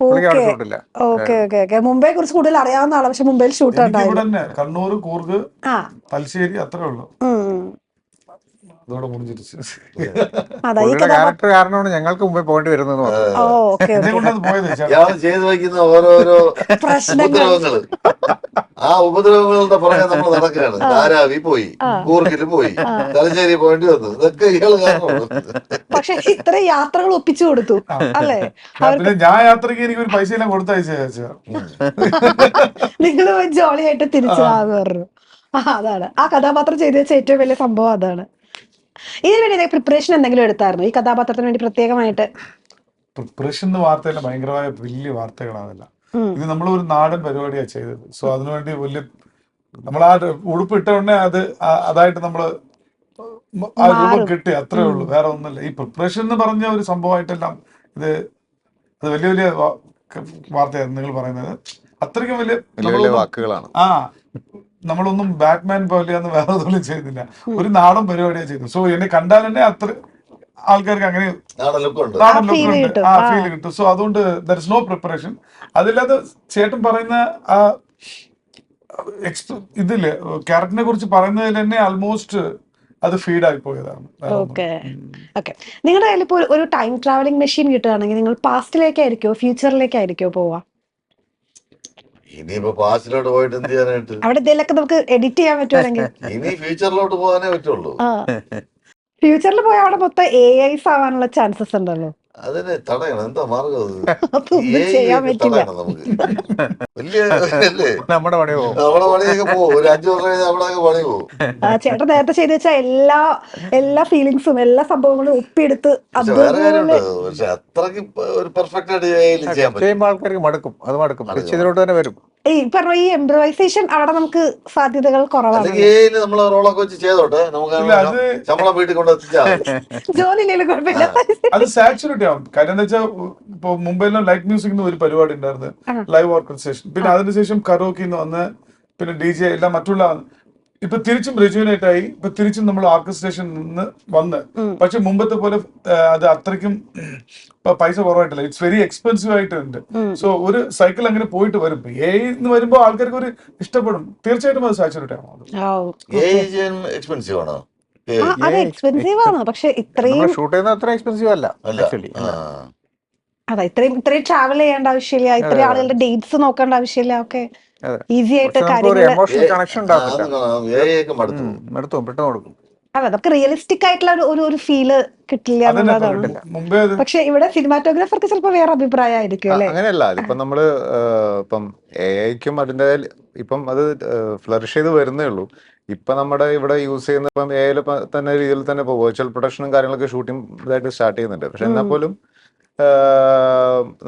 Okay okay okay okay. മുംബൈയെ കുറിച്ച് കൂടുതൽ അറിയാവുന്ന ആളാണ്, പക്ഷെ മുംബൈയിൽ ഷൂട്ട് എനിക്ക് ഇവിടെ ഉണ്ടായില്ല. തന്നെ കണ്ണൂർ, കൂർഗ്, ആ, തലശ്ശേരി അത്രേ ഉള്ളൂ. അതോടെ മുടിഞ്ഞിരിച്ചു. അതാ ഈ പുള്ളിയുടെ ക്യാരക്ടർ കാരണമാണ് ഞങ്ങൾക്ക് മുമ്പേ പോകേണ്ടി വരുന്നത്. ഓ, ഓക്കെ എന്നെ ഓക്കെ. കൊണ്ടത് പോയത് ചേട്ടാ. ഇയാൾ ചെയ്തു വയ്ക്കുന്ന ഓരോരോ പ്രശ്നങ്ങൾ. ഉപദ്രവങ്ങള്, ആ ഉപദ്രവങ്ങളുടെ പുറകെ നമ്മൾ നടക്കുകയാണ്. ധാരാവി പോയി, കൂർഗില് പോയി, തലശ്ശേരി പോകേണ്ടി വന്നു. ഇതൊക്കെ ഇയാള് കാരണമാണ്. പക്ഷെ ഇത്ര യാത്രകൾ ഒപ്പിച്ചു കൊടുത്തു അല്ലേ? പിന്നെ ഞാൻ യാത്രയ്ക്ക് എനിക്ക് ഒരു പൈസ എല്ലാം കൊടുത്തയച്ചാ. നിങ്ങൾ ജോളിയായിട്ട് തിരിച്ചു പറഞ്ഞു. അതാണ് ആ കഥാപാത്രം ചെയ്തു വെച്ച ഏറ്റവും വലിയ സംഭവം. അതാണ്. ഇതിനു വേണ്ടി പ്രിപ്പറേഷൻ എന്തെങ്കിലും എടുത്തായിരുന്നു ഈ കഥാപാത്രത്തിന് വേണ്ടി പ്രത്യേകമായിട്ട്? പ്രിപ്പറേഷൻ വാർത്തയെല്ലാം ഭയങ്കരമായ വലിയ വാർത്തകളാണല്ല. ഇത് നമ്മൾ ഒരു നാടൻ പരിപാടിയാണ് ചെയ്തത്. സോ അതിനുവേണ്ടി വലിയ നമ്മൾ ആ ഉടുപ്പ് ഇട്ട ഉടനെ അതായിട്ട് നമ്മള് ആ രൂപം കിട്ടി, അത്രേ ഉള്ളൂ, വേറെ ഒന്നുമില്ല. ഈ പ്രിപ്പറേഷൻ എന്ന് പറഞ്ഞ ഒരു സംഭവമായിട്ടെല്ലാം അത് വലിയ വലിയ വാർത്തയായിരുന്നു നിങ്ങൾ പറയുന്നത്. അത്രയ്ക്കും വലിയ വാക്കുകളാണ്. നമ്മളൊന്നും ബാറ്റ്മാൻ പോലെയൊന്നും വേറെ ഒന്നും ചെയ്തില്ല, ഒരു നാടൻ പരിപാടിയാണ് ചെയ്തത്. സോ എന്നെ കണ്ടാൽ തന്നെ അത്ര ആൾക്കാർക്ക് അങ്ങനെ നാടൻ ലുക്കുണ്ട്, ആ ഫീൽ കിട്ടും. സോ അതുകൊണ്ട് ദർ ഇസ് നോ പ്രിപ്പറേഷൻ. അതില്ലാതെ ചേട്ടൻ പറയുന്ന ആ ഇതില് ക്യാരക്ടറിനെ കുറിച്ച് പറയുന്നതിൽ തന്നെ ആൾമോസ്റ്റ് അത് ഫീഡായി പോയതാണ്. Okay okay. നിങ്ങളുടെ കയ്യിൽ ഇപ്പോൾ ഒരു ടൈം ട്രാവലിംഗ് മെഷീൻ കിട്ടുകയാണെങ്കിൽ നിങ്ങൾ പാസ്റ്റിലേക്കായിരിക്കോ ഫ്യൂച്ചറിലേക്കായിരിക്കോ പോവാ? ഇനിയിപ്പോ പാസ്റ്റിലോട്ട് പോയിട്ട് എന്ത് ചെയ്യാനായിട്ട്? അവിടെ എന്തെങ്കിലുമൊക്കെ നമുക്ക് എഡിറ്റ് ചെയ്യാൻ പറ്റുവാണെങ്കിൽ. ഇനി ഫ്യൂച്ചറിലോട്ട് പോകാനേ പറ്റുള്ളൂ. ഫ്യൂച്ചറിൽ പോയാൽ അവിടെ മൊത്തം AIs ആവാനുള്ള ചാൻസസ് ഉണ്ടല്ലോ. അതിനെ തടയണം. എന്താ മാർഗം? അതൊന്നും ചെയ്യാൻ പറ്റില്ല. നമുക്ക് വലിയ അല്ലേ, നമ്മുടെ പണി പോകും. നമ്മുടെ പണിയൊക്കെ പോകും. ഒരു 5 വർഷം കഴിഞ്ഞാൽ നമ്മളൊക്കെ പണി പോകും. ചേട്ടൻ നേരത്തെ ചെയ്ത് വെച്ച എല്ലാ ഫീലിങ്സും എല്ലാ സംഭവങ്ങളും ഒപ്പിയെടുത്ത് പക്ഷെ വേറെ കാര്യമുണ്ട്, പക്ഷെ അത്രയ്ക്ക് ഒരു പെർഫെക്റ്റ് ആയിട്ട് ചെയ്യാൻ പറ്റും. ചെയ്യുമ്പോൾ ആൾക്കാർക്ക് മടുക്കും, അത് മടുക്കും, ഇതിലോട്ട് തന്നെ വരും. ഈ പറഞ്ഞ ഈ എംബ്രൈസേഷൻ അവിടെ നമുക്ക് സാധ്യതകൾ കുറവാണ്. അല്ലെങ്കിൽ നമ്മൾ റോളൊക്കെ വെച്ച് ചെയ്തോട്ടെ, നമുക്ക് ശമ്പളം വീട്ടിൽ കൊണ്ട് എത്തിച്ചാൽ ജോലി ഇല്ലെങ്കിലും കുഴപ്പമില്ല. അത് സാച്ചുറേറ്റ് ആവും. കാര്യം എന്താ വെച്ചാൽ ഇപ്പൊ മുംബൈയിലും ലൈറ്റ് മ്യൂസിക് ഒരു പരിപാടി ഉണ്ടായിരുന്നു, ലൈവ് ഓർക്കസ്ട്രേഷൻ. പിന്നെ അതിനുശേഷം കരോക്കിന്ന് വന്ന് പിന്നെ DJ എല്ലാം മറ്റുള്ള ഇപ്പൊ തിരിച്ചും റെജുവിനേറ്റായി. ഇപ്പൊ തിരിച്ചും നമ്മൾ ഓർക്കസ്ട്രേഷൻ നിന്ന് വന്ന്, പക്ഷെ മുമ്പത്തെ പോലെ അത് അത്രയ്ക്കും പൈസ കുറവായിട്ടില്ല. ഇറ്റ്സ് വെരി എക്സ്പെൻസീവ് ആയിട്ടുണ്ട്. സോ ഒരു സൈക്കിൾ അങ്ങനെ പോയിട്ട് വരും. എന്ന് വരുമ്പോ ആൾക്കാർക്ക് ഒരു ഇഷ്ടപ്പെടും. തീർച്ചയായിട്ടും അത് സാച്ചുറേറ്റ് ആവും. എക്സ്പെൻസീവ് ആണോ? അത് എക്സ്പെൻസീവ് ആണ്, പക്ഷെ ഇത്രയും ഷൂട്ട് ചെയ്യുന്നത് അത്ര എക്സ്പെൻസീവ് അല്ല ആക്ച്വലി. അതാ ഇത്രയും ട്രാവൽ ചെയ്യേണ്ട ആവശ്യമില്ല, ഇത്രയും ആളുകളുടെ ഡേറ്റ്സ് നോക്കേണ്ട ആവശ്യമില്ല. ഒക്കെ ഈസി ആയിട്ട് കാര്യങ്ങൾ. എമോഷണൽ കണക്ഷൻ ഉണ്ടാവില്ല, പെട്ടെന്ന് കൊടുക്കും. അതെ, നമുക്ക് റിയലിസ്റ്റിക് ആയിട്ടുള്ള ഒരു ഫീല് കിട്ടില്ല എന്നുള്ളതാണ്. പക്ഷെ ഇവിടെ സിനിമാറ്റോഗ്രാഫർക്ക് ചിലപ്പോ വേറെ അഭിപ്രായമായിരിക്കും അല്ലെ? അങ്ങനെയല്ല, ഇപ്പൊ നമ്മള് ഇപ്പം AIക്കും അതിന്റെ ഇപ്പം അത് ഫ്ലറിഷ് ചെയ്ത് വരുന്നേ ഉള്ളൂ. ഇപ്പൊ നമ്മുടെ ഇവിടെ യൂസ് ചെയ്യുന്ന ഇപ്പം AI തന്നെ രീതിയിൽ തന്നെ ഇപ്പൊ വെർച്വൽ പ്രൊഡക്ഷനും കാര്യങ്ങളൊക്കെ ഷൂട്ടിംഗ് ഇതായിട്ട് സ്റ്റാർട്ട് ചെയ്യുന്നുണ്ട്. പക്ഷെ എന്നാൽ പോലും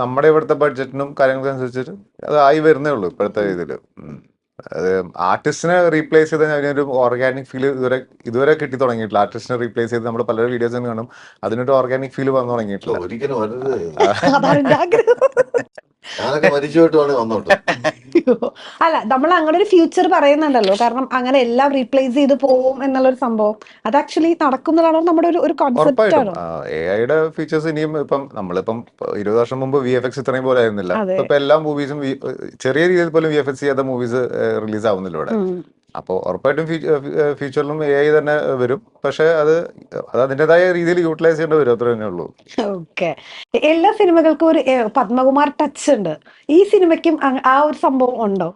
നമ്മുടെ ഇവിടുത്തെ ബഡ്ജറ്റിനും കാര്യങ്ങൾക്കും അനുസരിച്ചിട്ട് അത് ആയി വരുന്നേ ഉള്ളൂ ഇപ്പോഴത്തെ ഇതില്. അത് ആർട്ടിസ്റ്റിനെ റീപ്ലേസ് ചെയ്ത് അതിനൊരു ഓർഗാനിക് ഫീൽ ഇതുവരെ കിട്ടി തുടങ്ങിയിട്ടില്ല. ആർട്ടിസ്റ്റിനെ റീപ്ലേസ് ചെയ്ത് നമ്മൾ പല വീഡിയോസും കാണും, അതിനൊരു ഓർഗാനിക് ഫീൽ വന്നു തുടങ്ങിയിട്ടില്ല. ഒരിക്കലും ഞാനൊക്കെ മരിച്ചുപോയിട്ട് വന്നോട്ടെ. അല്ല, നമ്മൾ അങ്ങനെ ഒരു ഫ്യൂച്ചർ പറയുന്നുണ്ടല്ലോ, കാരണം അങ്ങനെ എല്ലാം റീപ്ലേസ് ചെയ്ത് പോവും എന്നുള്ളൊരു സംഭവം അത് ആക്ച്വലി നടക്കുന്നതാണോ നമ്മുടെ ഒരു കോൺസെപ്റ്റ് ആണ്. AIയുടെ ഫീച്ചേഴ്സ് ഇനിയും ഇപ്പം നമ്മളിപ്പം 20 വർഷം മുമ്പ് VFX ഇത്രയും പോലെ ആയിരുന്നില്ല. ഇപ്പൊ എല്ലാ മൂവീസും ചെറിയ രീതിയിൽ പോലും VFX ചെയ്യാത്ത മൂവീസ് റിലീസ് ആവുന്നില്ല ഇവിടെ. അപ്പോൾ ഉറപ്പായിട്ടും ഫ്യൂച്ചറിലും AI തന്നെ വരും. പക്ഷെ അത് അതിൻ്റെതായ രീതിയിൽ യൂട്ടിലൈസ് ചെയ്യേണ്ടി വരും, അത്ര തന്നെ ഉള്ളൂ. ഓക്കെ. എല്ലാ സിനിമകൾക്കും ഒരു പത്മകുമാർ ടച്ച് ഉണ്ട്. ഈ സിനിമയ്ക്കും ആ ഒരു സംഭവം ഉണ്ടോ?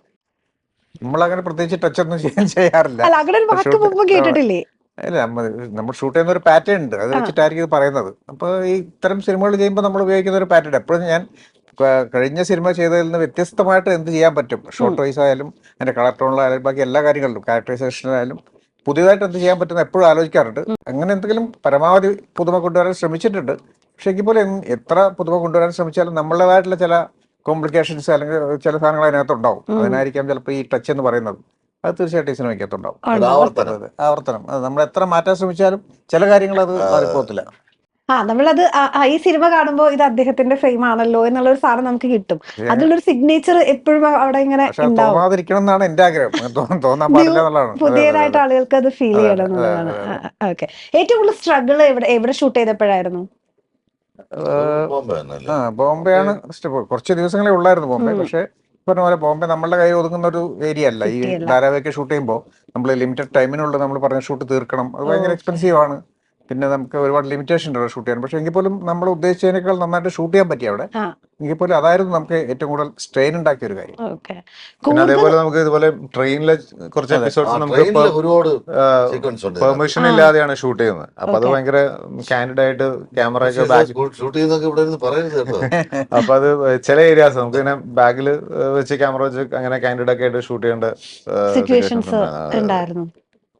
നമ്മളങ്ങനെ പ്രത്യേകിച്ച് ടച്ച് ഒന്നും ചെയ്യാറില്ല. അല്ല അങ്ങനെ ഒരു വാക്ക് മുമ്പ് കേട്ടിട്ടില്ലേ? അല്ല, നമ്മൾ ഷൂട്ട് ചെയ്യുന്ന ഒരു പാറ്റേൺ ഉണ്ട്, അത് വെച്ചിട്ടായിരിക്കും ഇത് പറയുന്നത്. അപ്പോൾ ഈ ഇത്തരം സിനിമകൾ ചെയ്യുമ്പോൾ നമ്മൾ ഉപയോഗിക്കുന്ന ഒരു പാറ്റേൺ എപ്പോഴും ഞാൻ കഴിഞ്ഞ സിനിമ ചെയ്തതിൽ നിന്ന് വ്യത്യസ്തമായിട്ട് എന്ത് ചെയ്യാൻ പറ്റും, ഷോർട്ട് വൈസ് ആയാലും അതിന്റെ കളർ ടോണിലായാലും ബാക്കി എല്ലാ കാര്യങ്ങളിലും ക്യാരക്ടറൈസേഷനായാലും പുതിയതായിട്ട് എന്ത് ചെയ്യാൻ പറ്റുന്ന എപ്പോഴും ആലോചിക്കാറുണ്ട്. അങ്ങനെ എന്തെങ്കിലും പരമാവധി പുതുമ കൊണ്ടുവരാൻ ശ്രമിച്ചിട്ടുണ്ട്. പക്ഷെ എങ്കിൽ പോലും എത്ര പുതുമ കൊണ്ടുവരാൻ ശ്രമിച്ചാലും നമ്മളേതായിട്ടുള്ള ചില കോംപ്ലിക്കേഷൻസ് അല്ലെങ്കിൽ ചില സാധനങ്ങൾ അതിനകത്ത് ഉണ്ടാവും. അതിനായിരിക്കാം ചിലപ്പോൾ ഈ ടച്ച് എന്ന് പറയുന്നത്. അത് തീർച്ചയായിട്ടും ഈ സിനിമയ്ക്കകത്തുണ്ടാവും. ആവർത്തനം അത് നമ്മൾ എത്ര മാറ്റാൻ ശ്രമിച്ചാലും ചില കാര്യങ്ങൾ അത് മാറിപ്പോകത്തില്ല. നമ്മളത് ഈ സിനിമ കാണുമ്പോൾ ഇത് അദ്ദേഹത്തിന്റെ ഫ്രെയിം ആണല്ലോ എന്നുള്ളൊരു സാധനം നമുക്ക് കിട്ടും. അതിലൊരു സിഗ്നേച്ചർ എപ്പോഴും അവിടെ ഇങ്ങനെ ഉണ്ടാവും. തോന്നാതിരിക്കണം എന്നാണ് എന്റെ ആഗ്രഹം. തോന്നാൻ പാടില്ല എന്നുള്ളതാണ്. പുതിയതായിട്ട് ആളുകൾക്ക് അത് ഫീൽ ചെയ്യണം എന്നുള്ളതാണ്. ഓക്കെ. ഏറ്റവും കൂടുതൽ സ്ട്രഗിൾ എവിടെ ഷൂട്ട് ചെയ്തപ്പോഴായിരുന്നു? ബോംബെ ആണ്. കുറച്ച് ദിവസങ്ങളേ ഉള്ളായിരുന്നു ബോംബെ. പക്ഷെ പറഞ്ഞ പോലെ ബോംബെ നമ്മളുടെ കയ്യിൽ ഒതുങ്ങുന്ന ഒരു ഏരിയ അല്ല. ഈ ധാരാവൊക്കെ ഷൂട്ട് ചെയ്യുമ്പോൾ നമ്മൾ ലിമിറ്റഡ് ടൈമിനുള്ളിൽ നമ്മൾ പറഞ്ഞ ഷൂട്ട് തീർക്കണം. അത് ഭയങ്കര എക്സ്പെൻസീവ് ആണ്. പിന്നെ നമുക്ക് ഒരുപാട് ലിമിറ്റേഷൻ ഉണ്ട് ഷൂട്ട് ചെയ്യാൻ. പക്ഷെ എങ്കിൽ പോലും നമ്മൾ ഉദ്ദേശിച്ചതിനേക്കാൾ നന്നായിട്ട് ഷൂട്ട് ചെയ്യാൻ പറ്റി അവിടെ. എങ്കിൽ പോലും അതായിരുന്നു നമുക്ക് ഏറ്റവും കൂടുതൽ സ്ട്രെയിൻ ഉണ്ടാക്കിയ ഒരു കാര്യം. പിന്നെ അതേപോലെ നമുക്ക് ഇതുപോലെ ട്രെയിനിലെ കുറച്ച് എപ്പിസോഡ്സ് നമുക്ക് പെർമിഷൻ ഇല്ലാതെയാണ് ഷൂട്ട് ചെയ്യുന്നത്. അപ്പൊ അത് ഭയങ്കര കാൻഡിഡ് ആയിട്ട് ക്യാമറ ഒക്കെ ഷൂട്ട് ചെയ്യുന്നൊക്കെ ഇവിടെ പറയരുത് കേട്ടോ. അപ്പൊ അത് ചില ഏരിയാസ് നമുക്ക് ഇങ്ങനെ ബാഗിൽ വെച്ച് ക്യാമറ വെച്ച് അങ്ങനെ കാൻഡിഡ് ഒക്കെ ആയിട്ട് ഷൂട്ട് ചെയ്യേണ്ട സിറ്റുവേഷൻസ് ഉണ്ടായിരുന്നു.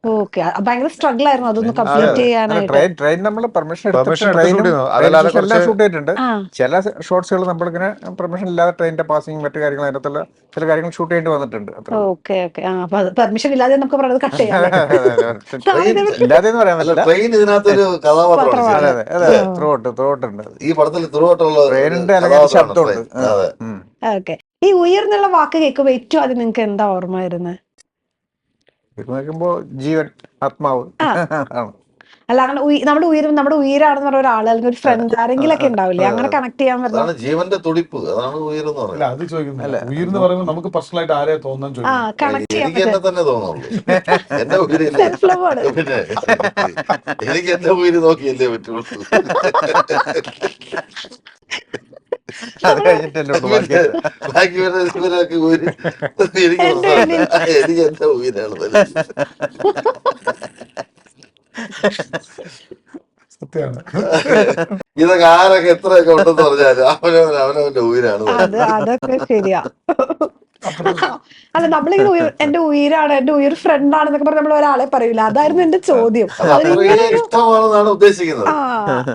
ഓക്കെ. ഭയങ്കര സ്ട്രഗിൾ ആയിരുന്നു അതൊന്ന് കംപ്ലീറ്റ് ചെയ്യാനായിട്ട്. ട്രെയിൻ നമ്മൾ പെർമിഷൻ എല്ലാം ഷൂട്ട് ചെയ്തിട്ടുണ്ട്. ചില ഷോട്ട്സുകൾ നമ്മളിങ്ങനെ പെർമിഷൻ ഇല്ലാതെ ട്രെയിനിന്റെ പാസിംഗ് മറ്റു കാര്യങ്ങൾ അതിനകത്തുള്ള ചില കാര്യങ്ങൾ ഷൂട്ട് ചെയ്യേണ്ടി വന്നിട്ടുണ്ട്. Okay okay. പെർമിഷൻ ഇല്ലാതെ നമുക്ക് പറയുന്നത് കട്ട് ചെയ്യാം. ഇല്ലാതെന്ന് പറയാൻ പറ്റില്ല. ട്രെയിൻ ഇതിനകത്തൊരു കഥാപാത്രമാണ്. ത്രോട്ടുണ്ട് ഈ പടത്തിൽ ത്രോട്ടുള്ള ട്രെയിനിന്റെ അല്ലെങ്കിൽ ശബ്ദമുണ്ട്. ഓക്കെ. ഈ ഉയർന്നുള്ള വാക്ക് കേൾക്കുമ്പോ ഏറ്റവും ആദ്യം നിങ്ങൾക്ക് എന്താ ഓർമ്മ വരുന്നത്? നോക്കുമ്പോ ജീവൻ, ആത്മാവ് ആണ്. അല്ല അങ്ങനെ നമ്മുടെ ഉയരാണെന്ന് പറഞ്ഞ ഒരാൾ അല്ലെങ്കിൽ ഒരു ഫ്രണ്ട് ആരെങ്കിലും ഒക്കെ ഉണ്ടാവില്ലേ അങ്ങനെ കണക്ട് ചെയ്യാൻ പറ്റും? ജീവന്റെ തുടിപ്പ്, അതാണ് ഉയർന്ന് പറയുന്നത്. അത് ചോദിക്കുന്നില്ല. ഉയർന്ന് പറയുമ്പോൾ നമുക്ക് പേഴ്സണലായിട്ട് ആരെയാ തോന്നാൻ ചോദിക്കും. കണക്ട് ചെയ്യാൻ എനിക്ക് എന്നെ തന്നെ തോന്നുള്ളൂ. എന്റെ ഉയരില്ല. പിന്നെ എനിക്ക് എന്റെ ഉയര് നോക്കിയല്ലേ പറ്റുള്ളൂ. അത് കഴിഞ്ഞിട്ടല്ലോ ബാക്കി ഇവരൊക്കെ ഉയര് എനിക്ക് എന്റെ ഉയരാണ്. സത്യമാണ്. ഇതൊക്കെ ആരൊക്കെ എത്രയൊക്കെ ഉണ്ടെന്ന് പറഞ്ഞാലും അവനവന്റെ ഉയരാണ്. അതൊക്കെ ശരിയാ. അല്ല നമ്മളിങ്ങനെ എന്റെ ഉയരാണ്, എന്റെ ഉയർ ഫ്രണ്ട് ആണെന്നൊക്കെ പറഞ്ഞ് നമ്മൾ ഒരാളെ പറയൂല. അതായിരുന്നു എന്റെ ചോദ്യം. ഇഷ്ടമാണെന്നാണ് ഉദ്ദേശിക്കുന്നത്.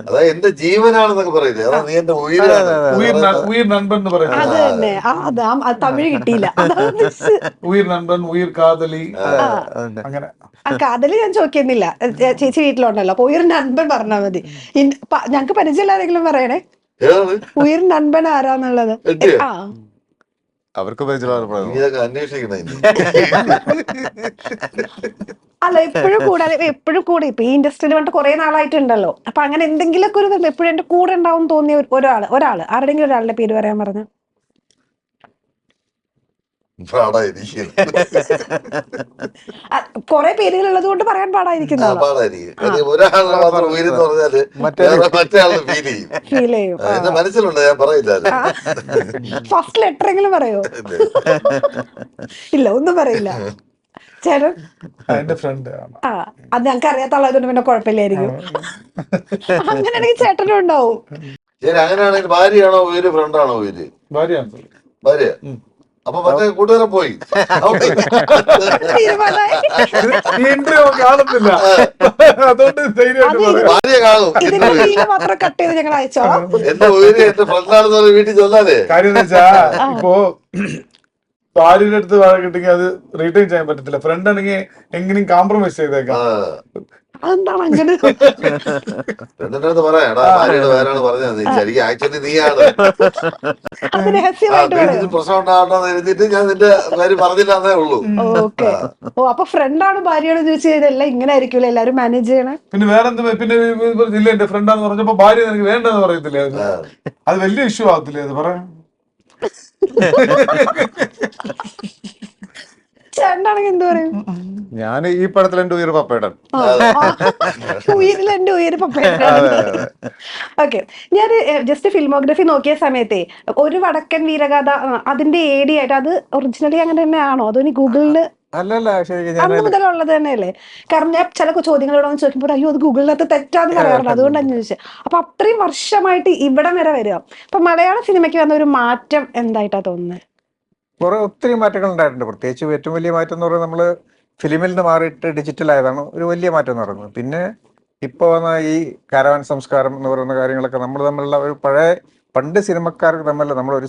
അതായത് എന്റെ ജീവനാണെന്നൊക്കെ പറയില്ലേ, അതാ നീ എന്റെ ഉയരാണ്. ഉയർ നண்பൻ എന്ന് പറയുന്നത് അത് തന്നെ. തമിഴ് കിട്ടിയില്ല. ഉയർ നண்பൻ, ഉയർ കാതലി, അങ്ങനെ. കാതലി ഞാൻ ചോദിക്കുന്നില്ല, ചേച്ചി വീട്ടിലുണ്ടല്ലോ. അപ്പൊ ഉയർ നண்பൻ പറഞ്ഞാൽ മതി. ഞങ്ങക്ക് പരിചയം ആരെങ്കിലും പറയണേ ഉയർ നண்பൻ ആരാന്നുള്ളത്. അവർക്ക് അന്വേഷിക്കണേ. അല്ല എപ്പോഴും കൂടെ ഇപ്പൊ ഈ ഇൻഡസ്ട്രിയിൽ വന്നിട്ട് കുറെ നാളായിട്ടുണ്ടല്ലോ. അപ്പൊ അങ്ങനെ എന്തെങ്കിലുമൊക്കെ ഒരു എപ്പോഴും എന്റെ കൂടെ ഉണ്ടാവും തോന്നിയ ഒരാള് ആരുടെങ്കിലും ഒരാളുടെ പേര് പറയാൻ പറഞ്ഞു. കൊറേ പേരുകളുള്ളത് കൊണ്ട് പറയാൻ പാടായിരിക്കും. ഫീൽ ചെയ്യും. മനസ്സിലുണ്ട്, ഞാൻ പറയില്ല. ഫസ്റ്റ് ലെറ്റർ എങ്കിലും പറയോ? ഇല്ല, ഒന്നും പറയില്ല. ചേട്ടൻ അത് ഞങ്ങൾക്ക് അറിയാത്ത ആളായതുകൊണ്ട് പിന്നെ കുഴപ്പമില്ലായിരിക്കും. അങ്ങനെയാണെങ്കിൽ ചേട്ടനും ഉണ്ടാവും. അങ്ങനെയാണെങ്കിൽ ഭാര്യയാണോ ഉയര്, ഫ്രണ്ടാണോ ഉയര്? ഭാര്യ. അപ്പൊ മറ്റേ കൂട്ടുകാരെ പോയി കാണത്തില്ല. അതുകൊണ്ട് ഭാര്യ കാണും. മാത്രം കട്ട് ചെയ്ത് ഞങ്ങൾ അയച്ചോളാം. എന്റെ ഉയര് എന്റെ ഫ്രണ്ടാണെന്ന് പറഞ്ഞ് വീട്ടിൽ ചൊല്ലാതെ. കാര്യം എന്ന് വെച്ചാ ഇപ്പോ ഭാര്യയുടെ അടുത്ത് വാഴ കിട്ടിയെങ്കിൽ അത് റീറ്റെയിൻ ചെയ്യാൻ പറ്റത്തില്ല. ഫ്രണ്ട് ആണെങ്കിൽ എങ്ങനെയും കോംപ്രമൈസ് ചെയ്തേക്കാം. അതെന്താണ് അങ്ങനെ? ഫ്രണ്ടിന്റെ അടുത്ത് പറയാടാ, ഭാര്യയുടെ പേരാണ് പറഞ്ഞത്, ശരിക്കും ആക്ച്വലി നീയാണ്. പ്രശ്നം ഉണ്ടാവണ്ടെന്ന് എഴുതിയിട്ട് ഞാൻ നിന്റെ പേര് പറഞ്ഞില്ല എന്നേ ഉള്ളൂ. ഓക്കെ. അപ്പൊ ഫ്രണ്ടാണ് ഭാര്യയോട് ചോദിച്ചാൽ ഇതെല്ലാം ഇങ്ങനെ ആയിരിക്കുമല്ലോ എല്ലാരും മാനേജ് ചെയ്യണേ. പിന്നെ വേറെന്ത്, പിന്നെ ഇല്ല എന്റെ ഫ്രണ്ടാന്ന് പറഞ്ഞപ്പോ ഭാര്യ എനിക്ക് വേണ്ടെന്ന് പറയത്തില്ലേ? അത് വലിയ ഇഷ്യൂ ആകത്തില്ലേ? അത് പറയാം. ചേട്ടനാണെങ്കിൽ എന്ത് പറയും? ഞാൻ ഈ പടത്തിൽ എൻ്റെ ഉയർ പപ്പേടൻ. ഉയരിൽ എന്റെ ഉയര് ഓക്കെ. ഞാൻ ജസ്റ്റ് ഫിൽമോഗ്രഫി നോക്കിയ സമയത്തെ ഒരു വടക്കൻ വീരഗാഥ അതിന്റെ AD ആയിട്ട് അത് ഒറിജിനലി അങ്ങനെ തന്നെയാണോ അതോ ഇനി ഗൂഗിളില് അല്ലല്ല ശരിക്കും ഞാൻ അന്ന് മുതലുള്ളത് തന്നെയല്ലേ? കാരണം ഞാൻ ചില ചോദ്യങ്ങളോടൊന്ന് ചോദിക്കുമ്പോൾ അയ്യോ അത് ഗൂഗിളിനകത്ത് തെറ്റാന്ന് പറയാറുണ്ട്, അതുകൊണ്ടാണ് ചോദിച്ചത്. അപ്പൊ അത്രയും വർഷമായിട്ട് ഇവിടം വരെ വരിക. അപ്പൊ മലയാള സിനിമയ്ക്ക് വന്ന ഒരു മാറ്റം എന്തായിട്ടാ തോന്നുന്നത്? ഒത്തിരി മാറ്റങ്ങൾ ഉണ്ടായിട്ടുണ്ട്. പ്രത്യേകിച്ച് ഏറ്റവും വലിയ മാറ്റം എന്ന് പറയുന്നത് നമ്മൾ ഫിലിമിൽ നിന്ന് മാറിയിട്ട് ഡിജിറ്റൽ ആയതാണ് ഒരു വലിയ മാറ്റം എന്ന് പറയുന്നത്. പിന്നെ ഇപ്പോൾ വന്ന ഈ കാരവാൻ സംസ്കാരം എന്ന് പറയുന്ന കാര്യങ്ങളൊക്കെ നമ്മൾ തമ്മിലുള്ള ഒരു പണ്ട് സിനിമക്കാർക്ക് തമ്മിൽ നമ്മൾ ഒരു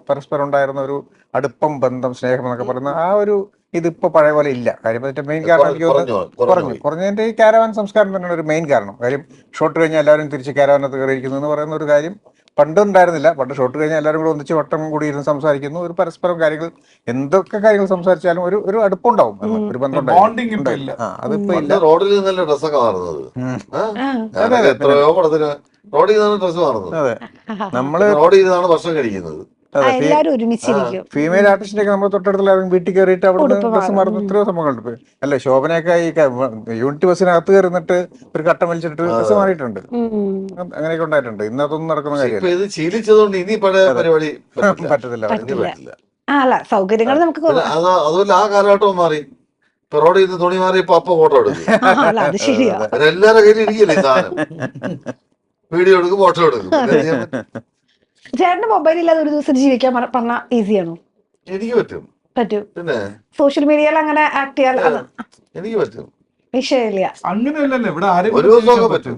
പരസ്പരം ഉണ്ടായിരുന്ന ഒരു അടുപ്പം, ബന്ധം, സ്നേഹം എന്നൊക്കെ പറയുന്ന ആ ഒരു ഇതിപ്പോ പഴയ പോലെ ഇല്ല. കാര്യം അതിന്റെ മെയിൻ കാരണം എനിക്ക് തോന്നുന്നു കുറഞ്ഞതിന്റെ ഈ കാരവാൻ സംസ്കാരം തന്നെയാണ് ഒരു മെയിൻ കാരണം. കാര്യം ഷോട്ട് കഴിഞ്ഞാൽ എല്ലാവരും തിരിച്ച് കാരവാനകത്ത് കയറിയിരിക്കുന്നു എന്ന് പറയുന്ന ഒരു കാര്യം പണ്ടുണ്ടായിരുന്നില്ല. പണ്ട് ഷോട്ട് കഴിഞ്ഞാൽ എല്ലാവരും കൂടെ ഒന്നിച്ച് വട്ടം കൂടി ഇരുന്ന് സംസാരിക്കുന്നു, ഒരു പരസ്പരം കാര്യങ്ങൾ എന്തൊക്കെ കാര്യങ്ങൾ സംസാരിച്ചാലും ഒരു അടുപ്പുണ്ടാവും, ഒരു ബന്ധം ബോണ്ടിങ് ഇപ്പൊ ഇല്ല. അതിപ്പോ ഇല്ല. റോഡിൽ നിന്നല്ലേ ഡ്രസ്സൊക്കെ മാറുന്നത്. എത്രയോ പടത്തിന് റോഡിൽ നിന്നാണ് ഡ്രസ്സ് മാറുന്നത്. അതെ, നമ്മള് റോഡിൽ നിന്നാണ് ഭക്ഷണം കഴിക്കുന്നത്. എല്ലാരും ഒരുമിച്ചിരിക്കും. ഫീമെയിൽ ആർട്ടിസ്റ്റിനൊക്കെ നമ്മൾ തൊട്ടടുത്തുള്ള വീട്ടിൽ കയറിയിട്ട് അവിടെ ഡ്രസ്സ് മാറുന്ന എത്രയോ സംഭവങ്ങളുണ്ട്. അല്ല, ശോഭനയൊക്കെ ഈ യൂണിറ്റ് ബസ്സിനകത്ത് കയറുന്നിട്ട് ഒരു കട്ടം വലിച്ചിട്ട് ഡ്രസ്സ് മാറിയിട്ടുണ്ട്. അങ്ങനെയൊക്കെ ഉണ്ടായിട്ടുണ്ട്. ഇന്ന് അതൊന്നും നടക്കുന്ന കാര്യമല്ല. ഇത് ശീലിച്ചതുകൊണ്ട് ഇനി പഴയ പരിപാടി പറ്റത്തില്ല. അല്ല, സൗകര്യങ്ങൾ നമുക്ക് അതുപോലെ ആ കാലഘട്ടവും മാറി. ഇപ്പൊ റോഡിൽ നിന്ന് തുണി മാറി ഇപ്പൊ ഫോട്ടോ എടുക്കും. അത് ശരിയാ. എല്ലാരുടെ കയ്യിൽ ഇരിക്കില്ലേ സാധനം. വീഡിയോ എടുക്കും, ഫോട്ടോ എടുക്കും. ചേട്ടന്റെ മൊബൈൽ ഇല്ലാതെ ഒരു ദിവസം ജീവിക്കാൻ പറഞ്ഞാൽ ഈസിയാണോ? എനിക്ക് പറ്റും. പിന്നെ സോഷ്യൽ മീഡിയയിൽ അങ്ങനെ ആക്ട് ചെയ്യാൻ എനിക്ക് പറ്റും, വിഷയമില്ല. അങ്ങനെയല്ലല്ലോ ഇവിടെ ആരും ഒരു ദിവസമൊക്കെ പറ്റും.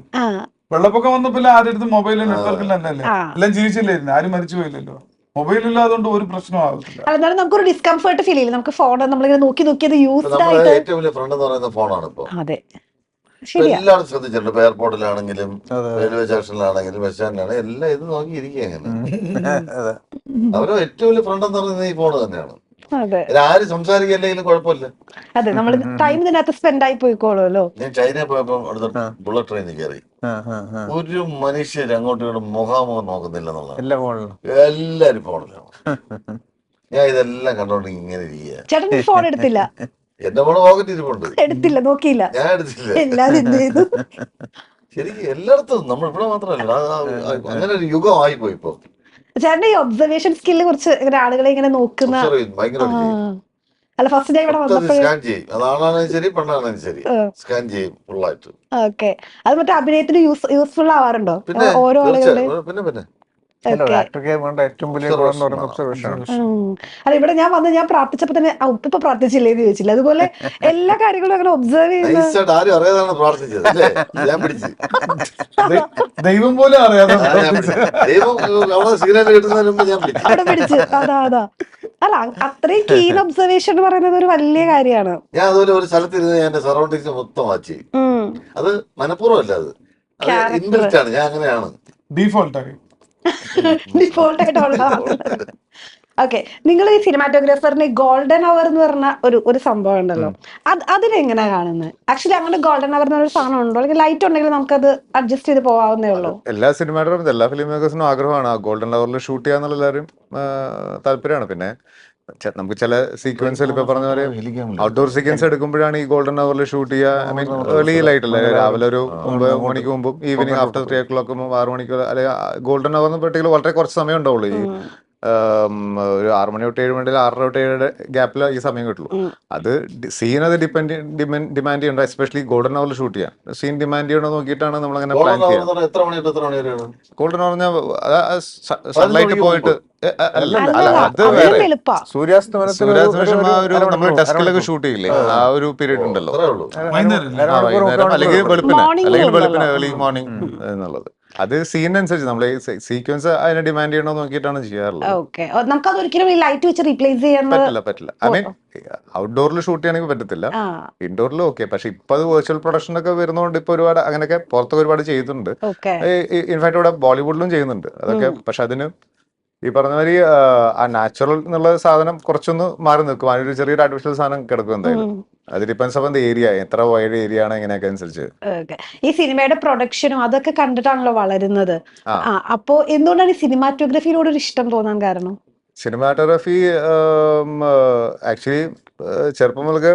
വെള്ളപ്പൊക്കം വന്നപ്പോ ആരുടെ അടുത്ത് മൊബൈൽ നെറ്റ്വർക്കില്ലല്ലേ, എല്ലാം ജീവിച്ചില്ലായിരുന്നു, ആരും മരിച്ചു പോയില്ലല്ലോ. മൊബൈൽ ഇല്ലാതുകൊണ്ട് ഒരു പ്രശ്നമാകത്തില്ല. എന്നാലും നമുക്കൊരു ഡിസ്കംഫർട്ട് ഫീൽ ചെയ്യില്ല. നമുക്ക് ഫോൺ നമ്മളിങ്ങനെ നോക്കി അത് യൂസ്ഡ് നമ്മുടെ ആയിട്ട്. ഏറ്റവും വലിയ ഫ്രണ്ട് എന്ന് പറയുന്ന ഫോണാണ് ഇപ്പൊ. അതെ, ശരിയാ. എല്ലാവരും ശ്രദ്ധിച്ചിട്ടുണ്ട്. ഇപ്പൊ എയർപോർട്ടിലാണെങ്കിലും റെയിൽവേ സ്റ്റേഷനിലാണെങ്കിലും ബസ് സ്റ്റാൻഡിലാണെങ്കിലും എല്ലാം ഇത് നോക്കിയിരിക്കുക. അങ്ങനെ അവരെ ഏറ്റവും വലിയ ഫ്രണ്ട് എന്ന് പറയുന്നത് ഈ ഫോണ് തന്നെയാണ്. അതെ, ആരും സംസാരിക്കില്ലെങ്കിലും കുഴപ്പമില്ല. അതെ, നമ്മൾ ടൈം ഇതിനകത്ത് സ്പെൻഡ് ആയി പോയിക്കോളൂല്ലോ. ഞാൻ ചൈനയിൽ പോയപ്പോ അടുത്ത ബുള്ളറ്റ് ട്രെയിനിൽ കയറി. ഒരു മനുഷ്യർ അങ്ങോട്ടും ഇങ്ങോട്ടും മുഖാമുഖം നോക്കുന്നില്ല എന്നുള്ളത്. എല്ലാരും ഫോണിലാണ്. ഞാൻ ഇതെല്ലാം കണ്ടോണ്ട് ഇങ്ങനെ ഇരിക്കുക. ചേട്ടൻ ഫോൺ എടുത്തില്ല? എന്റെ ഫോണ് പോക്കറ്റ് ഇരിപ്പുണ്ട്. എടുത്തില്ല, നോക്കിയില്ല. ഞാൻ എടുത്തില്ല. എല്ലാരും എന്ത് ചെയ്തു? ശരിക്കും എല്ലായിടത്തും, നമ്മൾ ഇവിടെ മാത്രമല്ല, അങ്ങനെ ഒരു യുഗമായി പോയി ഇപ്പൊ. ചേട്ടന്റെ ഈ ഒബ്സർവേഷൻ സ്കില്ല് കുറിച്ച് ഇങ്ങനെ ആളുകളെ ഇങ്ങനെ നോക്കുന്ന അല്ല, ഫസ്റ്റ് ഡേ ഇവിടെ വന്നപ്പോൾ സ്കാൻ ചെയ്യും. അതാണാലും ശരി, പെണ്ണാണെങ്കിലും ശരി, സ്കാൻ ചെയ്യും ഫുള്ളായിട്ട്. ഓക്കെ, അത് മറ്റേ അഭിനയത്തിന് യൂസ്ഫുൾ ആവാറുണ്ടോ ഓരോ ആളുകളുടെ? പിന്നെ അല്ല, ഇവിടെ ഞാൻ വന്ന് ഞാൻ പ്രാർത്ഥിച്ചപ്പോ തന്നെ ഉപ്പിപ്പൊ പ്രാർത്ഥിച്ചില്ലേ എന്ന് ചോദിച്ചില്ല. അതുപോലെ എല്ലാ കാര്യങ്ങളും അങ്ങനെ ഒബ്സർവ് ചെയ്യുന്ന ആരും അറിയാതാണ് പ്രാർത്ഥിച്ചത്. ഞാൻ പിടിച്ചു. ദൈവം പോലും അറിയാതെ ദൈവം സിഗ്നൽ കിട്ടുന്നതിന് മുമ്പ് ഞാൻ അവിടെ പിടിച്ച്. അതാ അല്ല, അത്രയും കീൻ ഒബ്സർവേഷൻ എന്ന് പറയുന്നത് ഒരു വലിയ കാര്യമാണ്. ഞാൻ അതുപോലെ ഒരു സ്ഥലത്തിരുന്ന് ഞാൻ എന്റെ സറൗണ്ടിങ്സ് മൊത്തം വാച്ച്. അത് മനഃപൂർവ്വം അല്ല, അത് ഇൻബിൽറ്റ് ആണ്. ഞാൻ അങ്ങനെയാണ്, ഡീഫോൾട്ട് ആയി. ഡിഫോൾട്ട് ആയിട്ടുള്ള. ഓക്കെ, നിങ്ങൾ ഈ സിനിമാറ്റോഗ്രാഫറിന് ഗോൾഡൻ അവർ എന്ന് പറഞ്ഞ ഒരു സംഭവം ഉണ്ടല്ലോ, അതിനെങ്ങനെയാ കാണുന്നത്? ആക്ച്വലി അങ്ങനെ ഗോൾഡൻ അവർ എന്നൊരു സാധനം ഉണ്ടോ, അല്ലെങ്കിൽ ലൈറ്റ് ഉണ്ടെങ്കിൽ നമുക്കത് അഡ്ജസ്റ്റ് ചെയ്ത് പോവാവുന്നേ ഉള്ളൂ? എല്ലാ സിനിമാറ്റോഗ്രാഫേഴ്സും എല്ലാ ഫിലിം മേക്കേഴ്സിനും ആഗ്രഹമാണ് ആ ഗോൾഡൻ അവറിൽ ഷൂട്ട് ചെയ്യാന്നുള്ള എല്ലാവരും താല്പര്യമാണ്. പിന്നെ നമുക്ക് ചില സീക്വൻസിൽ ഇപ്പൊ പറഞ്ഞ പോലെ ഔട്ട്ഡോർ സീക്വൻസ് എടുക്കുമ്പോഴാണ് ഈ ഗോൾഡൻ അവറിൽ ഷൂട്ട് ചെയ്യുക. ഐ മീൻ ഏർലി ലൈറ്റ് അല്ലേ, രാവിലെ ഒരു 9 മണിക്ക് മുമ്പും ഈവനിങ് ആഫ്റ്റർ 3 o'clock 6 മണിക്ക്, അല്ലെങ്കിൽ ഗോൾഡൻ അവർ പർട്ടിക്കുലർ വളരെ കുറച്ച് സമയം ഉണ്ടാവുള്ളൂ. ഈ ഒരു 6 മണി തൊട്ട് 7 മണി, 6 തൊട്ട് 7 ഗ്യാപ്പിൽ ഈ സമയം കിട്ടുള്ളൂ. അത് സീൻ അത് ഡിമാൻഡ് ചെയ്യണ്ട, എസ്പെഷ്യലി ഗോൾഡൻ അവറിൽ ഷൂട്ട് ചെയ്യാൻ സീൻ ഡിമാൻഡ് ചെയ്യണോ നോക്കിയിട്ടാണ് നമ്മൾ അങ്ങനെ പ്ലാൻ ചെയ്യുക. ഗോൾഡൻ അവർ സൺലൈറ്റ് പോയിട്ട് സൂര്യാസ്തമനം നമ്മൾ ഡെസ്കിലൊക്കെ ഷൂട്ട് ചെയ്യില്ലേ, ആ ഒരു പീരീഡ് ഉണ്ടല്ലോ, വൈകുന്നേരം അല്ലെങ്കിൽ വെളുപ്പിന് ഏർലി മോർണിംഗ് എന്നുള്ളത്. അത് സീൻ അനുസരിച്ച് നമ്മൾ സീക്വൻസ് അതിനെ ഡിമാൻഡ് ചെയ്യണോ നോക്കിയിട്ടാണ് ചെയ്യാറുള്ളത്. പറ്റില്ല. ഐ മീൻ ഔട്ട്ഡോറിൽ ഷൂട്ട് ചെയ്യണമെങ്കിൽ പറ്റത്തില്ല, ഇൻഡോറിൽ ഓക്കെ. പക്ഷെ ഇപ്പൊ അത് വെർച്വൽ പ്രൊഡക്ഷൻ ഒക്കെ വരുന്നതുകൊണ്ട് ഇപ്പൊ ഒരുപാട് അങ്ങനെയൊക്കെ പുറത്തൊക്കെ ഒരുപാട് ചെയ്യുന്നുണ്ട്. ഇൻഫാക്ട് ഇവിടെ ബോളിവുഡിലും ചെയ്യുന്നുണ്ട് അതൊക്കെ. പക്ഷെ അതിന് ഈ പറഞ്ഞ മാതിരി ആ നാച്ചുറൽ എന്നുള്ള സാധനം കുറച്ചൊന്ന് മാറി നിൽക്കും. അതിനൊരു ചെറിയൊരു ആർട്ടിഫിഷ്യൽ സാധനം കിടക്കും എന്തായാലും. അത് ഡിപ്പെൻസ് ഓൺ ദ ഏരിയ, എത്ര വൈഡ് ഏരിയ ആണ് എങ്ങനെയൊക്കെ അനുസരിച്ച്. ഈ സിനിമയുടെ പ്രൊഡക്ഷനും അതൊക്കെ കണ്ടിട്ടാണല്ലോ വളരുന്നത്. അപ്പോ എന്തുകൊണ്ടാണ് ഈ സിനിമാറ്റോഗ്രഫിയിലൂടെ ഒരു ഇഷ്ടം തോന്നാൻ കാരണം? സിനിമാറ്റോഗ്രഫി ആക്ച്വലി ചെറുപ്പം മുതൽക്ക്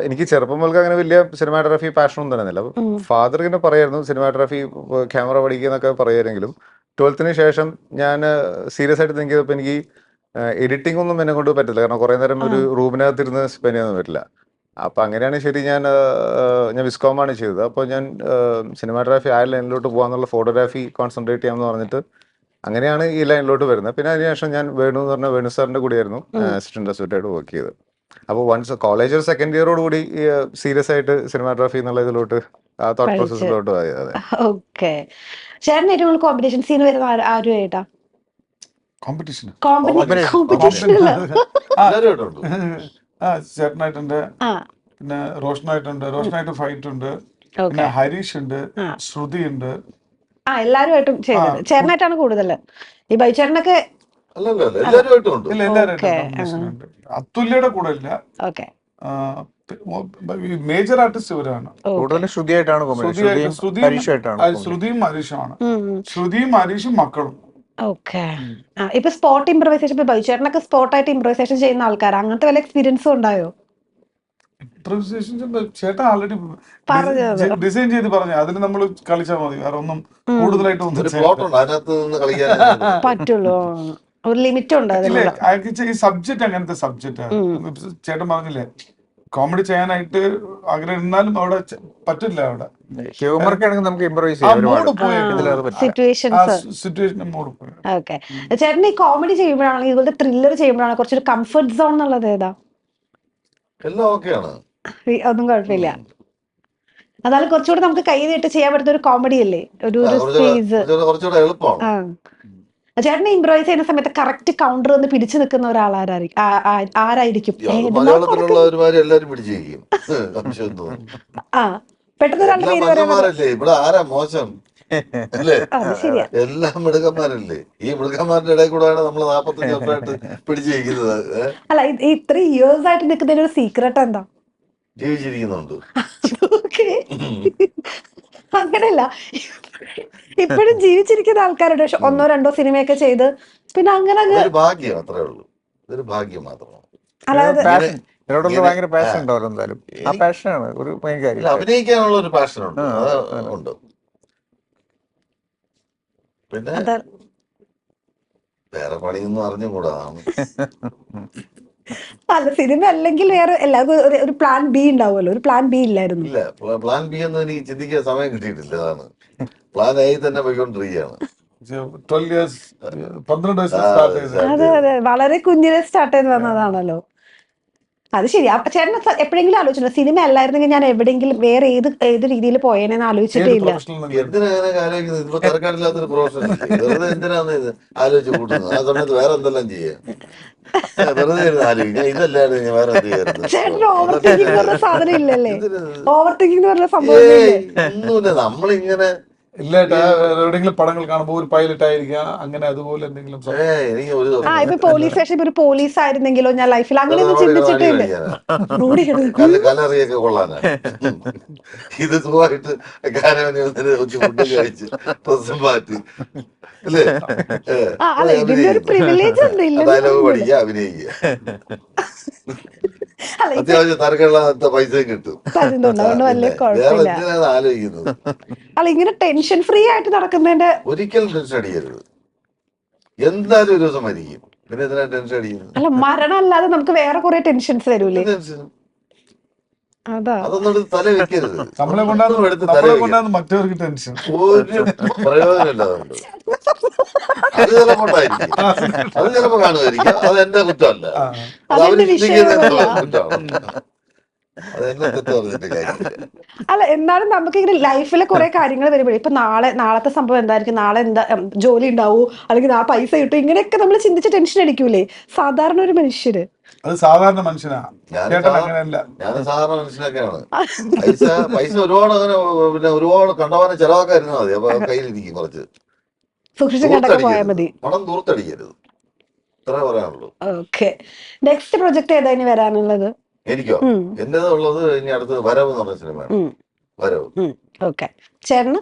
എനിക്ക് ചെറുപ്പം മുതൽക്ക് അങ്ങനെ വലിയ സിനിമാറ്റോഗ്രാഫി പാഷനൊന്നും തരുന്നില്ല. ഫാദർ ഇങ്ങനെ പറയായിരുന്നു സിനിമാറ്റോഗ്രാഫി ക്യാമറ പഠിക്കുക എന്നൊക്കെ പറയുമെങ്കിലും 12th ശേഷം ഞാൻ സീരിയസ് ആയിട്ട് തിങ്ക് ചെയ്തപ്പോൾ എനിക്ക് എഡിറ്റിംഗ് ഒന്നും എന്നെ കൊണ്ട് പറ്റില്ല. കാരണം കുറേ നേരം ഒരു റൂമിനകത്തിരുന്ന് സ്പെൻഡ് ചെയ്യാനൊന്നും പറ്റില്ല. അപ്പം അങ്ങനെയാണ് ശരി ഞാൻ വിസ്കോമാണ് ചെയ്തത്. അപ്പോൾ ഞാൻ സിനിമാറ്റോഗ്രാഫി ആ ലൈനിലോട്ട് പോകാന്നുള്ള ഫോട്ടോഗ്രാഫി കോൺസെൻട്രേറ്റ് ചെയ്യാമെന്ന് പറഞ്ഞിട്ട് അങ്ങനെയാണ് ഈ ലൈനിലോട്ട് വരുന്നത്. പിന്നെ അതിനുശേഷം ഞാൻ വേണു എന്ന് പറഞ്ഞ വേണു സാറിൻ്റെ കൂടെയായിരുന്നു അസിസ്റ്റന്റ് അസോസിയേറ്റ് വർക്ക് ചെയ്തത്. അപ്പോൾ വൺസ് കോളേജ് സെക്കൻഡ് ഇയറോട് കൂടി സീരിയസ് ആയിട്ട് സിനിമാറ്റോഗ്രാഫി എന്നുള്ള ഇതിലോട്ട് ആ തോട്ട് പ്രോസസ്സിലോട്ട് പോയി. അതെ. ഓക്കെ. ചേട്ടൻ ഏറ്റവും കൂടുതൽ കോമ്പറ്റീഷൻ സീൻ വരുന്ന ആരുമായിട്ടാ? കോമ്പറ്റീഷൻ കോമ്പറ്റീഷൻ എല്ലാവരും ചേട്ടനായിട്ടുണ്ട്, പിന്നെ റോഷനായിട്ട് ഫൈറ്റ് ഉണ്ട്, പിന്നെ ഹരീഷ് ഉണ്ട്, ശ്രുതി ഉണ്ട്. എല്ലാരുമായിട്ടും ചെയ്തത് ചേട്ടനായിട്ടാണ് കൂടുതൽ. ഈ ബൈച്ചേട്ടനൊക്കെ എല്ലാവരും അതുല്യയുടെ കൂടെ ഇല്ല. ഓക്കെ. മേജർ ആർട്ടിസ്റ്റ് ഇവരാണ്. കൂടുതൽ ശ്രുതിയായിട്ടാണ് ശ്രുതിയും ഹരീഷുമാണ്. ശ്രുതിയും ഹരീഷും മക്കളും. ഓക്കെ. ഇപ്പൊ സ്പോട്ട് ഇംപ്രവൈസേഷൻ, ഇപ്പൊ ബൈച്ചേട്ടനൊക്കെ സ്പോട്ടായിട്ട് ഇംപ്രവൈസേഷൻ ചെയ്യുന്ന ആൾക്കാർ, അങ്ങനത്തെ വല്ല എക്സ്പീരിയൻസും ഉണ്ടായോ? ഇംപ്രവൈസേഷൻ ചേട്ടൻ ആൾറെഡി ഡിസൈൻ ചെയ്ത് പറഞ്ഞു, അതിന് നമ്മൾ കളിച്ചാൽ മതി, വേറെ ഒന്നും കൂടുതലായിട്ട് പറ്റുള്ളൂ. ഒരു ലിമിറ്റ് ഉണ്ട്. ഈ സബ്ജക്ട് അങ്ങനത്തെ സബ്ജക്റ്റാണ്. ചേട്ടൻ പറഞ്ഞില്ലേ കോമഡി ചെയ്യാനായിട്ട് ആഗ്രഹം ഇരുന്നാലും അവിടെ പറ്റില്ല. അവിടെ ഓക്കെ. ചേട്ടൻ ഈ കോമഡി ചെയ്യുമ്പോഴാണ്, ഇതുപോലത്തെ ത്രില്ലർ ചെയ്യുമ്പോഴാണ് കുറച്ചൊരു കംഫർട്ട് സോൺ എന്നുള്ളത് ഏതാ? ഒന്നും കുഴപ്പമില്ല. അതായത് കുറച്ചുകൂടെ നമുക്ക് കൈ നീട്ട് ചെയ്യാൻ പറ്റുന്ന ഒരു കോമഡി അല്ലേ, ഒരു സ്പേസ്. ചേട്ടനെ ഇംപ്രവൈസ് ചെയ്യുന്ന സമയത്ത് കറക്റ്റ് കൗണ്ടർ ഒന്ന് പിടിച്ചു നിൽക്കുന്ന ആരായിരിക്കും? പെട്ടെന്ന് രണ്ട് പേര് എല്ലാം മിടുക്കന്മാരല്ലേ. ഈ മിടുക്കന്മാരുടെ ഇടയിൽ കൂടെയാണ് നമ്മൾ 45 വർഷമായിട്ട് പിടിച്ചിരിക്കുന്നത്. അല്ല, ഇത്രയും ഇയേഴ്സ് ആയിട്ട് നിൽക്കുന്നതിന് ഒരു സീക്രട്ട് എന്താ? ജീവിച്ചിരിക്കുന്നുണ്ട്. അങ്ങനെയല്ല, ഇപ്പോഴും ജീവിച്ചിരിക്കുന്ന ആൾക്കാരുണ്ട്. പക്ഷെ 1-2 സിനിമയൊക്കെ ചെയ്ത് പിന്നെ അങ്ങനെ ഭാഗ്യം, അത്രേ ഉള്ളൂ. ഇതൊരു ഭാഗ്യം മാത്രമാണ്. അഭിനയിക്കാനുള്ള ഒരു പാഷൻ ഉണ്ട്. പിന്നെ വേറെ പണിയൊന്നും അറിഞ്ഞുകൂടാ. അല്ല, സിനിമ അല്ലെങ്കിൽ വേറെ എല്ലാവർക്കും ഒരു പ്ലാൻ ബി ഉണ്ടാവുമല്ലോ. ഒരു പ്ലാൻ ബി ഇല്ലായിരുന്നു. ഇല്ല, പ്ലാൻ ബി ഒന്നും എനിക്ക് ചിന്തിക്കാൻ സമയം കിട്ടിയിട്ടില്ല. അതാണ് പ്ലാൻ എ തന്നെ പോയിക്കൊണ്ടിരിക്കുകയാണ്. 12 വയസ്സ്. അതെ അതെ, വളരെ കുഞ്ഞിനെ സ്റ്റാർട്ട് ചെയ്ത് വന്നതാണല്ലോ. അത് ശരി. അപ്പൊ ചേട്ടൻ എപ്പോഴെങ്കിലും ആലോചിച്ചിട്ടുണ്ടോ സിനിമ അല്ലായിരുന്നെങ്കിൽ ഞാൻ എവിടെയെങ്കിലും വേറെ ഏത് രീതിയിൽ പോയേനെന്ന് ആലോചിച്ചിട്ടേ ഇല്ല? എന്തിനാണ് ആലോചിക്കുന്നത്? ഇതിപ്പോ തിരക്കാടില്ലാത്തൊരു പ്രൊഫഷൻ വെറുതെ എന്തിനാന്ന് ഇത് ആലോചിച്ച് കൂട്ടുന്നത്? ആ സമയത്ത് വേറെ എന്തെല്ലാം ചെയ്യാം. വെറുതെ ആലോചിക്കാം, ഇതല്ലാതെ വേറെ എന്ത് ചെയ്യാറുണ്ട്? ചേട്ടൻ ഓവർ തിങ്കിങ് പറഞ്ഞ സാധനം ഇല്ലല്ലേ? ഓവർ തിങ്കിങ് പറഞ്ഞ സംഭവം ഒന്നുമില്ല. നമ്മളിങ്ങനെ എവിടെയെങ്കിലും പടങ്ങൾ കാണുമ്പോൾ ഒരു പൈലറ്റ് ആയിരിക്കാം, അങ്ങനെ അതുപോലെ എന്തെങ്കിലും. ഇപ്പൊ പോലീസ് സ്റ്റേഷൻ ഒരു പോലീസ് ആയിരുന്നെങ്കിലോ ഞാൻ ലൈഫിൽ അങ്ങനെയൊന്നും ചിന്തിച്ചിട്ടില്ല. കലറിയൊക്കെ കൊള്ളാനാ ഇത് സുഖമായിട്ട് ഫുഡ് കഴിച്ച് പ്രസം മാറ്റി അല്ലേ, ഡയലോഗ് പഠിക്കുക, അഭിനയിക്കുക, അത്യാവശ്യം തരക്കുള്ള പൈസയും കിട്ടും. ആലോചിക്കുന്നത് അല്ല, ഇങ്ങനെ ടെൻഷൻ ഫ്രീ ആയിട്ട് നടക്കുന്നതിന്റെ ഒരിക്കലും ടെൻഷൻ അടിക്കരുത്. എന്തായാലും ഒരു ദിവസം മരിക്കും, പിന്നെ എന്തിനാ ടെൻഷൻ അടിക്കുന്നത്? അല്ല, മരണം അല്ലാതെ നമുക്ക് വേറെ കുറെ ടെൻഷൻസ് വരൂലേ? അതൊന്നും തല വെക്കരുത്. നമ്മളെ മറ്റവർക്ക് ടെൻഷൻ ഒരു പ്രയോജനമില്ല. അതുകൊണ്ട് അത് ചിലപ്പോ ഉണ്ടായിരിക്കും, അത് ചിലപ്പോ കാണുമായിരിക്കും. അത് എന്റെ കുറ്റമല്ല, അത് അവര് ചിന്തിക്കുന്ന കുറ്റമാണ്. അതെന്നെ തെറ്റ് പറഞ്ഞിട്ട് കാര്യമില്ല. അല്ല, എന്നാലും നമുക്ക് ഇങ്ങനെ ലൈഫിലെ കുറെ കാര്യങ്ങൾ വരുമ്പോഴേ ഇപ്പൊ നാളത്തെ സംഭവം എന്തായിരിക്കും, നാളെ എന്താ ജോലി ഉണ്ടാവൂ, അല്ലെങ്കിൽ ആ പൈസ കിട്ടും, ഇങ്ങനെയൊക്കെ നമ്മൾ ചിന്തിച്ച് ടെൻഷൻ അടിക്കൂലേ സാധാരണ ഒരു മനുഷ്യര്? അത് സാധാരണ മനുഷ്യനാണ്. ഞാൻ സാധാരണ മനുഷ്യനൊക്കെയാണ്. പൈസ ഒരുപാട് അങ്ങനെ പിന്നെ ഒരുപാട് കണ്ടവാനെ ചെലവാക്കായിരുന്നു മതി. അപ്പൊ കയ്യിലിരിക്കും കുറച്ച്, സൂക്ഷിച്ച് കണ്ടൊക്കെ പോയാൽ മതി. പണം ദൂർത്തടിക്കരുത്, ഇത്ര പറയാനുള്ളൂ. ഓക്കെ. നെക്സ്റ്റ് പ്രൊജക്ട് ഏതാ ഇനി വരാനുള്ളത്? എനിക്കോ? എന്റേത് ഉള്ളത് ഇനി അടുത്തത് വരവ് എന്ന് പറഞ്ഞ സിനിമയാണ്. വരവ്. ഓക്കെ. ചേട്ടന്?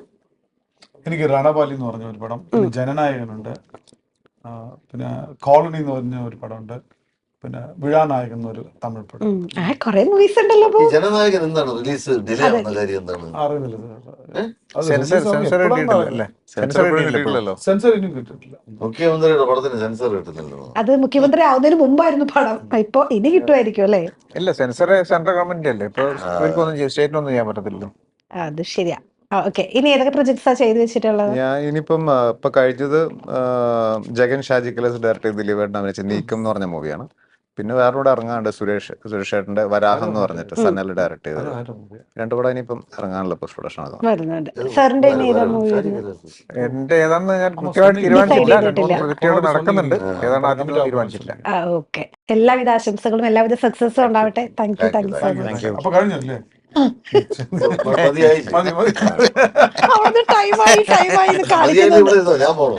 എനിക്ക് രണപാലി എന്ന് പറഞ്ഞ ഒരു പടം, പിന്നെ ജനനായകനുണ്ട്, പിന്നെ കോളനി എന്ന് പറഞ്ഞ ഒരു പടമുണ്ട്, പിന്നെ വിഴാനായകൻ എന്നൊരു തമിഴ് പടം. കൊറേ മൂവീസ് ഉണ്ടല്ലോ ഈ ജനനായകൻ എന്താണ് റിലീസ് ഡിലേ ആവുന്ന കാര്യം എന്താണ്? അറിയില്ല അത് സെൻസർ release ആവുമ്പോ സെൻസർ എപ്പോഴാണെന്ന് കിട്ടിയിട്ടില്ല സെൻസർ കിട്ടിയിട്ടില്ല കിട്ടിയിട്ടില്ലല്ലോ. സെൻസർ ഇനിയും കിട്ടിയിട്ടില്ല. മുഖ്യമന്ത്രിയുടെ പടത്തിന് സെൻസർ കിട്ടുന്നില്ലല്ലോ. അത് മുഖ്യമന്ത്രി ആവുന്നതിന് മുമ്പായിരുന്നു പടം. ഇപ്പൊ ഇനി കിട്ടുമായിരിക്കും അല്ലേ? ഇല്ല സെൻസർ സെൻട്രൽ ഗവൺമെന്റ് അല്ലേ ഇപ്പൊ ഇവർക്കൊന്നും സ്റ്റേറ്റിനൊന്നും ചെയ്യാൻ പറ്റത്തില്ലല്ലോ. അത് ശരിയാ. ഓക്കെ, ഇനി ഏതൊക്കെ പ്രൊജക്ട്സാ ചെയ്തു വെച്ചിട്ടുള്ളത്? ഞാൻ ഇനിയിപ്പം ഇപ്പൊ കഴിഞ്ഞത് ജഗൻ ഷാജി കലേസ് ഡയറക്ട് ചെയ്ത് ദിലീപേട്ടൻ അഭിനയിച്ച നീക്കം എന്ന് പറഞ്ഞ മൂവിയാണ്. പിന്നെ വേറെ കൂടെ ഇറങ്ങാണ്ട് സുരേഷ് ഏട്ടന്റെ വരാഹം എന്ന് പറഞ്ഞിട്ട് സന്നൽ ഡയറക്ട് ചെയ്തത്. രണ്ടു കൂടെ ഇനിയിപ്പം ഇറങ്ങാനുള്ള പോസ്റ്റ് പ്രൊഡക്ഷൻ ആണ്. വരുന്നുണ്ട്. സാറിന്റെ ഇനി ഏതാ മൂവി? എന്റെ ഏതാന്ന് ഞാൻ കൃത്യമായിട്ട് തീരുമാനിച്ചില്ല. രണ്ട് മൂന്ന് പ്രൊജക്ടുകൾ നടക്കുന്നുണ്ട്. ഏതാണ് ആദ്യം തീരുമാനിച്ചില്ല. ഓക്കെ, എല്ലാവിധ ആശംസകളും എല്ലാവിധ സക്സസും ഉണ്ടാവട്ടെ. Thank you so much. അപ്പൊ കഴിഞ്ഞല്ലേ? മതിയായി. മതി മതി. ടൈമായി മതിയായി, കാണിക്കുന്നത്. ഇവിടെ ഇരുന്നോ, ഞാൻ പോണു.